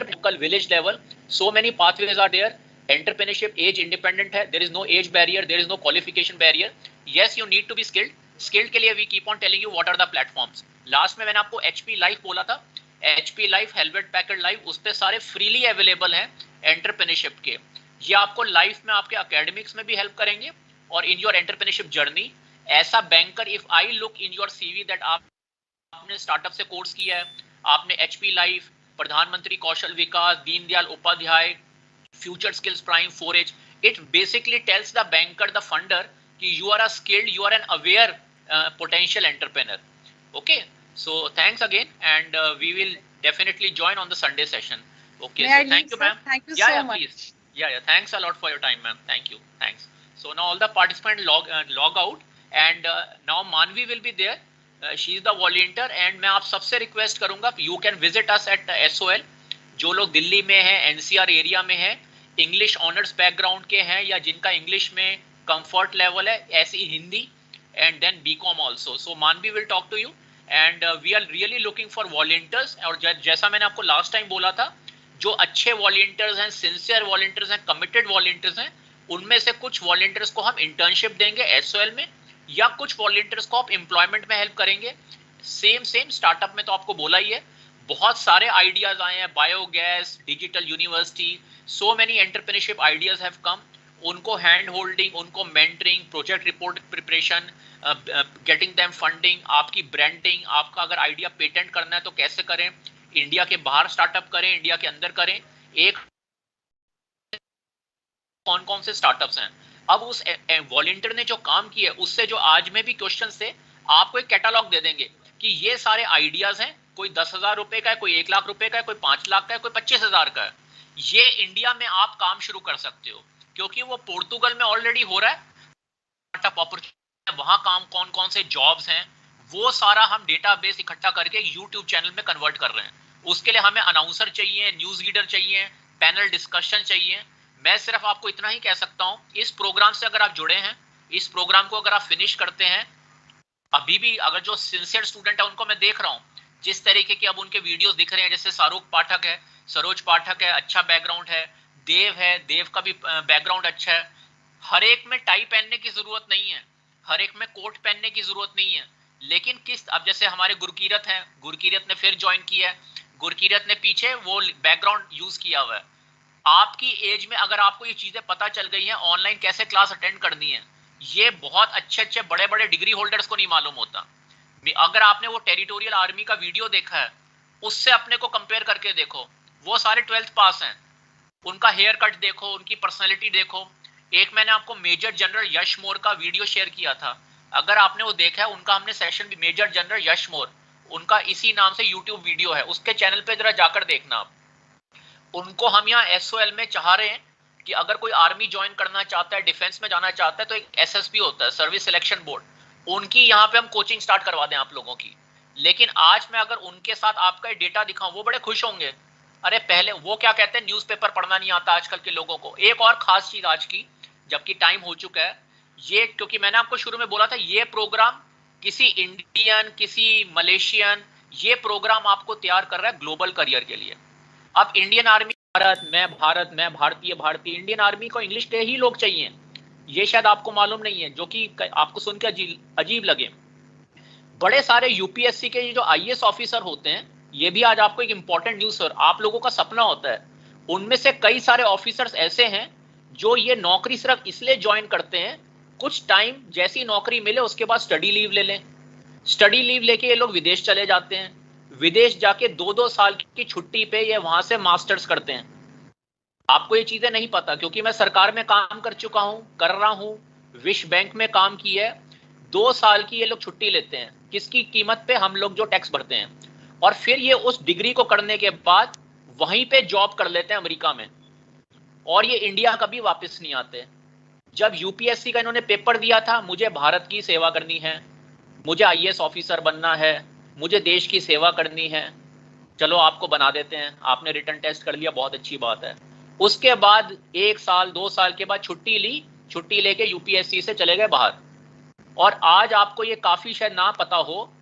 local village level, so many pathways are there. Entrepreneurship age independent है, there is no age barrier, there is no qualification barrier. Yes, you need to be skilled. Skilled के लिए we keep on telling you what are the platforms. Last में मैंने आपको HP Life बोला था, HP Life, Hewlett Packard Life, उस पे सारे freely available हैं entrepreneurship के. ये आपको लाइफ में आपके academics में भी help करेंगे और in your entrepreneurship journey. ऐसा banker, if I look in your CV that आपने startup से कोर्स किया है, आपने HP Life, Pradhan Mantri Kaushal Vikas, Deendayal Upadhyay, future skills prime 4H, it basically tells the banker, the funder, कि you are a skilled, you are an aware potential entrepreneur. Okay, so thanks again, and we will definitely join on the Sunday session. Okay, so thank you, ma'am. Thank you so much. Please. Yeah, thanks a lot for your time, ma'am. Thank you, thanks. So now all the participants log out, and now Manvi will be there. She is the volunteer, and मैं आप सबसे रिक्वेस्ट करूंगा, you can visit us at SOL. जो लोग दिल्ली में हैं, NCR एरिया में हैं, इंग्लिश ऑनर्स बैकग्राउंड के हैं या जिनका इंग्लिश में कंफर्ट लेवल है, ऐसी Hindi and then BCom also. So Manvi will talk to you and we are really looking for volunteers. और जैसा मैंने आपको लास्ट टाइम बोला था, जो अच्छे वॉलंटियर्स हैं, सिंसियर वॉलंटियर्स हैं, कमिटेड वॉलंटियर्स हैं, उनमें से कुछ वॉलंटियर्स को हम इंटर्नशिप देंगे SOL में, या कुछ वॉलंटियर्स को आप एम्प्लॉयमेंट में हेल्प करेंगे. सेम स्टार्टअप में तो आपको बोला ही है, बहुत सारे आइडियाज आए हैं, biogas, digital university, so many entrepreneurship ideas have come. उनको हैंड होल्डिंग, उनको mentoring, project report preparation, getting them funding, आपकी ब्रांडिंग, आपका अगर आइडिया पेटेंट करना है तो कैसे करें, इंडिया के बाहर स्टार्टअप करें, इंडिया के अंदर करें, एक कौन कौन से स्टार्टअप्स हैं. अब उस वॉलंटियर ने जो काम किया है, उससे जो आज में भी क्वेश्चन थे, आपको एक कैटालॉग दे देंगे कि ये सारे आइडियाज हैं, कोई 10,000 रुपए का है, कोई 1 लाख रुपए का है, कोई 5 लाख का है, कोई 25,000 का है. ये इंडिया में आप काम शुरू कर सकते हो, क्योंकि वो पोर्तुगल में ऑलरेडी हो रहा है. स्टार्टअप अपॉर्चुनिटी, वहां काम कौन कौन से जॉब्स हैं, वो सारा हम डेटाबेस इकट्ठा करके यूट्यूब चैनल में कन्वर्ट कर रहे हैं. उसके लिए हमें अनाउंसर चाहिए, न्यूज रीडर चाहिए, पैनल डिस्कशन चाहिए. मैं सिर्फ आपको इतना ही कह सकता हूं, इस प्रोग्राम से अगर आप जुड़े हैं, इस प्रोग्राम को अगर आप फिनिश करते हैं, अभी भी अगर जो सिंसियर स्टूडेंट है उनको मैं देख रहा हूं, जिस तरीके की अब उनके वीडियोस दिख रहे हैं, जैसे शाहरुख पाठक है, सरोज पाठक है, अच्छा बैकग्राउंड है, देव का भी बैकग्राउंड अच्छा है. हर एक में टाई पहनने की जरूरत नहीं है, हर एक में कोट पहनने की जरूरत नहीं है, लेकिन किस, अब जैसे हमारे गुरकीरत हैं, गुरकीरत ने फिर ज्वाइन किया है, गुरकीरत ने पीछे वो बैकग्राउंड यूज किया हुआ है. आपकी एज में अगर आपको ये चीजें पता चल गई हैं, ऑनलाइन कैसे क्लास अटेंड करनी है, ये बहुत अच्छे बड़े बड़े डिग्री होल्डर्स को नहीं मालूम होता. अगर आपने वो टेरिटोरियल आर्मी का वीडियो देखा है, उससे अपने को कंपेयर करके देखो, वो सारे 12th पास हैं, उनका हेयर कट देखो, उनकी पर्सनैलिटी देखो. एक मैंने आपको मेजर जनरल यश मोर का वीडियो शेयर किया था, अगर आपने वो देखा है, उनका हमने सेशन भी, मेजर जनरल यश मोर, उनका इसी नाम से यूट्यूब वीडियो है, उसके चैनल पे जरा जाकर देखना आप. उनको हम यहाँ SOL में चाह रहे हैं कि अगर कोई आर्मी ज्वाइन करना चाहता है, डिफेंस में जाना चाहता है, तो एक SSB होता है, सर्विस सिलेक्शन बोर्ड, उनकी यहाँ पे हम कोचिंग स्टार्ट करवा दें आप लोगों की. लेकिन आज मैं अगर उनके साथ आपका डेटा दिखाऊं, वो बड़े खुश होंगे. अरे पहले वो क्या कहते हैं, न्यूज़पेपर पढ़ना नहीं आता आजकल के लोगों को. एक और खास चीज आज की, जबकि टाइम हो चुका है, ये क्योंकि मैंने आपको शुरू में बोला था, ये प्रोग्राम किसी इंडियन, किसी मलेशियन, ये प्रोग्राम आपको तैयार कर रहा है ग्लोबल करियर के लिए. अब इंडियन आर्मी, भारत मैं भारतीय, इंडियन आर्मी को इंग्लिश के ही लोग चाहिए, ये शायद आपको मालूम नहीं है, जो कि आपको सुन के अजीब लगे. बड़े सारे UPSC के ये जो IAS ऑफिसर होते हैं, ये भी आज आपको एक इंपॉर्टेंट न्यूज सर, आप लोगों का सपना होता है, उनमें से कई सारे ऑफिसर्स ऐसे हैं जो ये नौकरी सिर्फ इसलिए ज्वाइन करते हैं, कुछ टाइम जैसी नौकरी मिले उसके बाद स्टडी लीव ले लें. स्टडी लीव लेके ये लोग विदेश चले जाते हैं, विदेश जाके 2-2 साल की छुट्टी पे ये वहां से मास्टर्स करते हैं. आपको ये चीजें नहीं पता, क्योंकि मैं सरकार में काम कर चुका हूं, कर रहा हूं, विश्व बैंक में काम किया है. 2 साल की ये लोग छुट्टी लेते हैं, किसकी कीमत पे, हम लोग जो टैक्स भरते हैं. और फिर ये उस डिग्री को करने के बाद वहीं पे जॉब कर लेते हैं अमेरिका में, और ये इंडिया कभी वापस नहीं आते. जब UPSC का इन्होंने पेपर दिया था, मुझे भारत की सेवा करनी है, मुझे IAS ऑफिसर बनना है, मुझे देश की सेवा करनी है, चलो आपको बना देते हैं, आपने रिटन टेस्ट कर लिया, बहुत अच्छी बात है। उसके बाद 1 साल 2 साल के बाद छुट्टी ली, छुट्टी लेके यूपीएससी से चले गए बाहर। और आज आपको ये काफी शायद ना पता हो,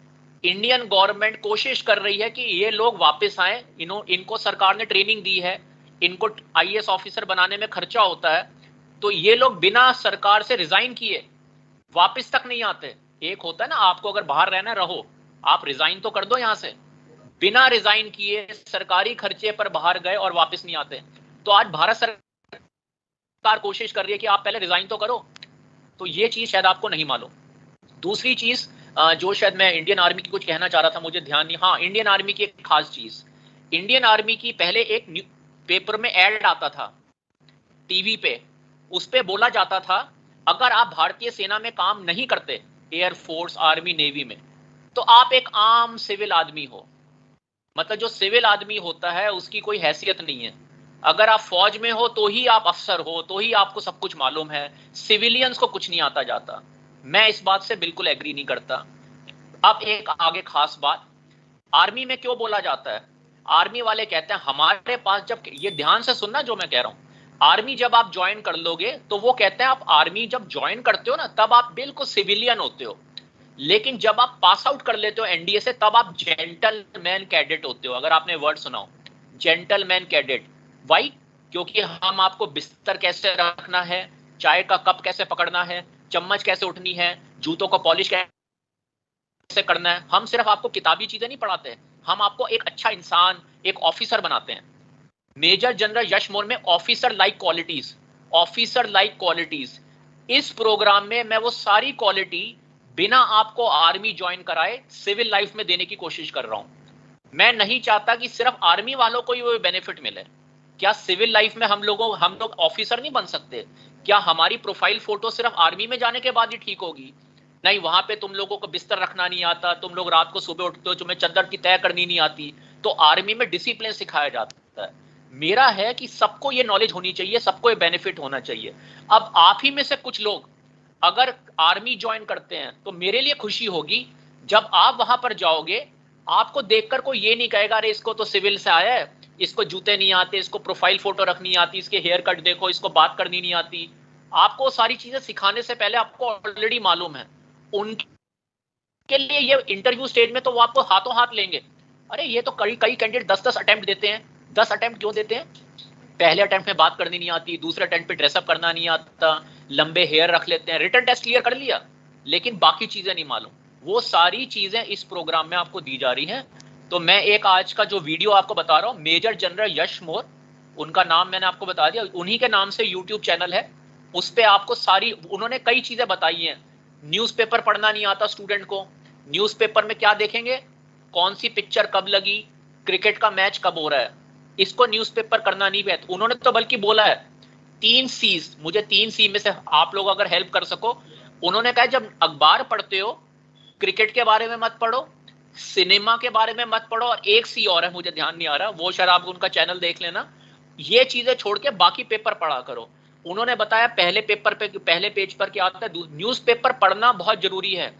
इंडियन गवर्नमेंट कोशिश कर रही है कि ये लोग वापस आए, इनको सरकार ने ट्रेनिंग दी है, इनको आईएएस ऑफिसर बनाने में खर्चा होता है, तो ये लोग बिना सरकार से रिजाइन किए वापस तक नहीं आते। एक होता है ना, आपको अगर बाहर रहना रहो, आप रिजाइन तो कर दो यहां से, बिना रिजाइन किए सरकारी खर्चे पर बाहर गए और वापस नहीं आते। तो आज भारत सरकार कोशिश कर रही है कि आप पहले रिजाइन तो करो। तो ये चीज शायद आपको नहीं मालूम। दूसरी चीज जो शायद मैं इंडियन आर्मी की कुछ कहना चाह रहा था, मुझे ध्यान नहीं, हाँ, इंडियन आर्मी की एक खास चीज, इंडियन आर्मी की पहले एक पेपर में एड आता था टीवी पे, उस पे बोला जाता था अगर आप भारतीय सेना में काम नहीं करते, एयरफोर्स, आर्मी, नेवी में, तो आप एक आम सिविल आदमी हो। मतलब जो सिविल आदमी होता है उसकी कोई हैसियत नहीं है। अगर आप फौज में हो तो ही आप अफसर हो, तो ही आपको सब कुछ मालूम है, सिविलियंस को कुछ नहीं आता जाता। मैं इस बात से बिल्कुल एग्री नहीं करता। अब एक आगे खास बात, आर्मी में क्यों बोला जाता है, आर्मी वाले कहते हैं हमारे पास, जब ये ध्यान से सुनना जो मैं कह रहा हूं, आर्मी जब आप ज्वाइन कर लोगे तो वो कहते हैं आप आर्मी जब ज्वाइन करते हो ना, तब आप बिल्कुल सिविलियन होते हो, लेकिन जब आप पास आउट कर लेते हो एनडीए से, तब आप जेंटलमैन कैडेट होते हो। अगर आपने वर्ड सुना हो, जेंटलमैन कैडेट। वाई? क्योंकि हम आपको बिस्तर कैसे रखना है, चाय का कप कैसे पकड़ना है, चम्मच कैसे उठनी है, जूतों को पॉलिश कैसे करना है, हम सिर्फ आपको किताबी चीजें नहीं पढ़ाते, हम आपको एक अच्छा इंसान, एक ऑफिसर बनाते हैं। मेजर जनरल यश मोर में officer like qualities, officer like qualities, इस प्रोग्राम में मैं वो सारी क्वालिटी बिना आपको आर्मी ज्वाइन कराए सिविल लाइफ में देने की कोशिश कर रहा हूं। मैं नहीं चाहता कि सिर्फ आर्मी वालों को ही वो बेनिफिट मिले। क्या सिविल लाइफ में हम लोग ऑफिसर नहीं बन सकते? क्या हमारी प्रोफाइल फोटो सिर्फ आर्मी में जाने के बाद ही ठीक होगी? नहीं, वहां पे तुम लोगों को बिस्तर रखना नहीं आता, तुम लोग रात को सुबह उठते हो, तुम्हें चद्दर की तय करनी नहीं आती, तो आर्मी में डिसिप्लिन सिखाया जाता है। मेरा है कि सबको ये नॉलेज होनी चाहिए, सबको ये बेनिफिट होना चाहिए। अब आप ही में से कुछ लोग अगर आर्मी ज्वाइन करते हैं तो मेरे लिए खुशी होगी, जब आप वहां पर जाओगे आपको देखकर कोई ये नहीं कहेगा अरे इसको तो सिविल से आया है, इसको जूते नहीं आते, इसको प्रोफाइल फोटो रखनी आती, इसके हेयर कट देखो, इसको बात करनी नहीं आती। आपको सारी चीजें सिखाने से पहले आपको ऑलरेडी मालूम है। उनके लिए ये इंटरव्यू स्टेज में तो वो आपको हाथों हाथ लेंगे, अरे ये तो कई कैंडिडेट 10-10 अटेम्प्ट देते हैं। 10 अटेम्प्ट क्यों देते हैं? पहले अटेम्प्ट में बात करनी नहीं आती, दूसरे अटेम्प्ट पे ड्रेसअप करना नहीं आता, लंबे हेयर रख लेते हैं, रिटन टेस्ट क्लियर कर लिया लेकिन बाकी चीजें नहीं मालूम। वो सारी चीजें इस प्रोग्राम में आपको दी जा रही हैं। तो मैं एक आज का जो वीडियो आपको बता रहा हूं, मेजर जनरल यश मोर, उनका नाम मैंने आपको बता दिया, उन्हीं के नाम से यूट्यूब चैनल है, उस पर आपको सारी, उन्होंने कई चीजें बताई हैं। न्यूज़पेपर पढ़ना नहीं आता स्टूडेंट को, न्यूज़पेपर में क्या देखेंगे, कौन सी पिक्चर कब लगी, क्रिकेट का मैच कब हो रहा है, इसको न्यूज़पेपर करना नहीं है। उन्होंने तो बल्कि बोला है 3 सीज, मुझे 3 सी में से आप लोग अगर हेल्प कर सको, उन्होंने कहा जब अखबार पढ़ते हो क्रिकेट के बारे में मत पढ़ो, सिनेमा के बारे में मत पढ़ो, और एक सी और है मुझे ध्यान नहीं आ रहा, वो शायद आप उनका चैनल देख लेना, ये चीजें छोड़ के बाकी पेपर पढ़ा करो। उन्होंने बताया पहले पेपर पे, पहले पेज पर क्या आता है, न्यूज़पेपर पढ़ना बहुत जरूरी है।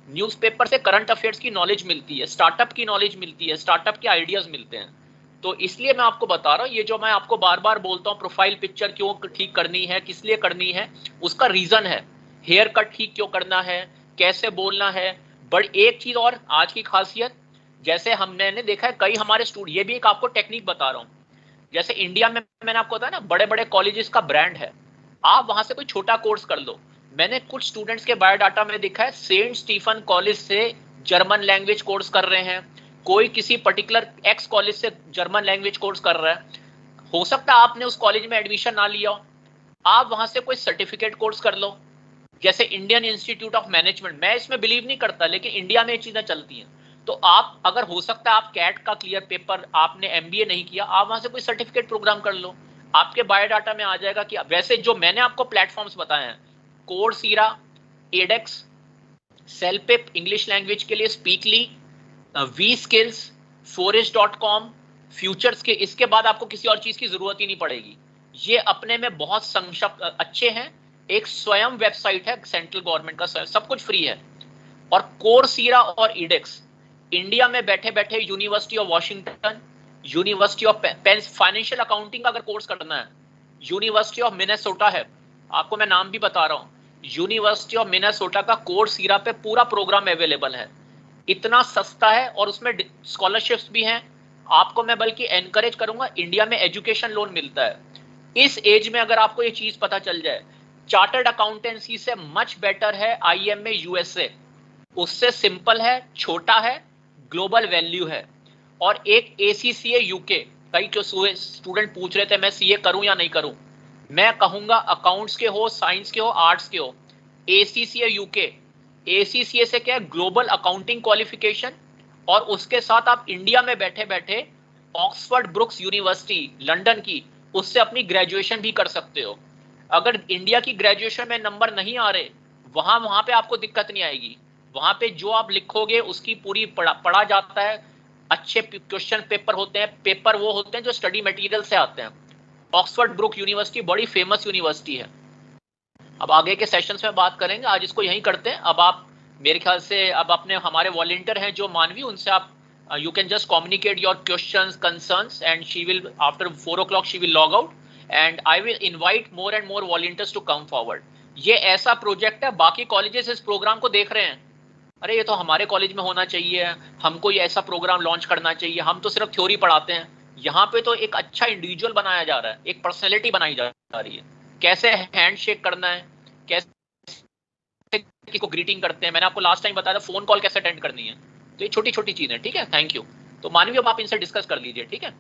न्यूज़पेपर से करंट अफेयर्स की नॉलेज मिलती है, स्टार्टअप की नॉलेज मिलती है, स्टार्टअप के आइडियाज मिलते हैं। तो इसलिए मैं आपको बता रहा हूं, ये जो मैं आपको बार बार बोलता हूं प्रोफाइल पिक्चर क्यों ठीक करनी है, किस लिए करनी है, उसका रीजन है। हेयर कट ठीक क्यों करना है, कैसे बोलना है। बट एक चीज और आज की खासियत, जैसे हमने देखा है कई हमारे स्टूडेंट, ये भी एक आपको टेक्निक बता रहा हूं, जैसे इंडिया में मैंने आपको बताया ना बड़े बड़े कॉलेजेस का ब्रांड है, आप वहां से कोई छोटा कोर्स कर लो। मैंने कुछ स्टूडेंट्स के बायोडाटा में देखा है सेंट स्टीफन कॉलेज से जर्मन लैंग्वेज कोर्स कर रहे हैं, कोई किसी पर्टिकुलर एक्स कॉलेज से जर्मन लैंग्वेज कोर्स कर रहा है। हो सकता है आपने उस कॉलेज में एडमिशन ना लिया हो, आप वहां से कोई सर्टिफिकेट कोर्स कर लो, जैसे इंडियन इंस्टीट्यूट ऑफ मैनेजमेंट। मैं इसमें बिलीव नहीं करता, लेकिन इंडिया में ये चीजें चलती हैं। तो आप अगर हो सकता है आप कैट का क्लियर पेपर, आपने एमबीए नहीं किया, आप वहां से कोई सर्टिफिकेट प्रोग्राम कर लो, आपके बायोडाटा में आ जाएगा कि वैसे जो मैंने आपको प्लेटफॉर्म्स बताए हैं, कोर्सेरा, एडेक्स, सेल्पिप इंग्लिश लैंग्वेज के लिए, स्पीकली, वी स्किल्स, forest.com, फ्यूचर्स के, इसके बाद आपको किसी और चीज की जरूरत ही नहीं पड़ेगी। ये अपने में बहुत संक्षिप्त अच्छे हैं। एक स्वयं वेबसाइट है सेंट्रल गवर्नमेंट का, सब कुछ फ्री है। और कोर्सेरा और एडेक्स, इंडिया में बैठे बैठे university of Washington, university of financial accounting का अगर कोर्स करना है, यूनिवर्सिटी ऑफ मिनेसोटा है, आपको मैं नाम भी बता रहा हूँ, यूनिवर्सिटी ऑफ मिनेसोटा का कोर्स सीरा पे पूरा प्रोग्राम अवेलेबल है, इतना सस्ता है और उसमें स्कॉलरशिप्स भी हैं। आपको मैं बल्कि एनकरेज करूंगा, इंडिया में एजुकेशन लोन मिलता है। इस एज में अगर आपको ये चीज पता चल जाए, चार्टर्ड अकाउंटेंसी से मच बेटर है IMA USA, उससे सिंपल है, छोटा है, ग्लोबल वैल्यू है। और एक ACCA UK, कई जो स्टूडेंट पूछ रहे थे मैं CA करूं या नहीं करूं, मैं कहूंगा अकाउंट्स के हो, साइंस के हो, आर्ट्स के हो, ACCA UK, ACCA से क्या है, ग्लोबल अकाउंटिंग क्वालिफिकेशन, और उसके साथ आप इंडिया में बैठे बैठे ऑक्सफोर्ड ब्रुक्स यूनिवर्सिटी लंदन की, उससे अपनी ग्रेजुएशन भी कर सकते हो। अगर इंडिया की ग्रेजुएशन में नंबर नहीं आ रहे, वहां पे आपको दिक्कत नहीं आएगी, वहां पे जो आप लिखोगे उसकी पूरी पढ़ा जाता है, अच्छे क्वेश्चन पेपर होते हैं, पेपर वो होते हैं जो स्टडी मटेरियल से आते हैं। ऑक्सफोर्ड ब्रुक यूनिवर्सिटी बड़ी फेमस यूनिवर्सिटी है। अब आगे के सेशंस में बात करेंगे, आज इसको यहीं करते हैं। अब आप मेरे ख्याल से अब अपने हमारे वॉलंटियर हैं जो मानवी, उनसे आप you can just communicate your questions, concerns, and she will, after 4 o'clock she will log out, and I will invite more and more volunteers to come forward. ये ऐसा प्रोजेक्ट है, बाकी कॉलेजेस इस प्रोग्राम को देख रहे हैं, अरे ये तो हमारे कॉलेज में होना चाहिए, हमको ये ऐसा प्रोग्राम लॉन्च करना चाहिए, हम तो सिर्फ थ्योरी पढ़ाते हैं। यहाँ पे तो एक अच्छा इंडिविजुअल बनाया जा रहा है, एक पर्सनैलिटी बनाई जा रही है, कैसे हैंड शेक करना है, कैसे किसी को ग्रीटिंग करते हैं, मैंने आपको लास्ट टाइम बताया था, फोन कॉल कैसे अटेंड करनी है, तो ये छोटी छोटी चीजें, ठीक है। Thank you. तो मानवीय अब आप इनसे डिस्कस कर लीजिए, ठीक है।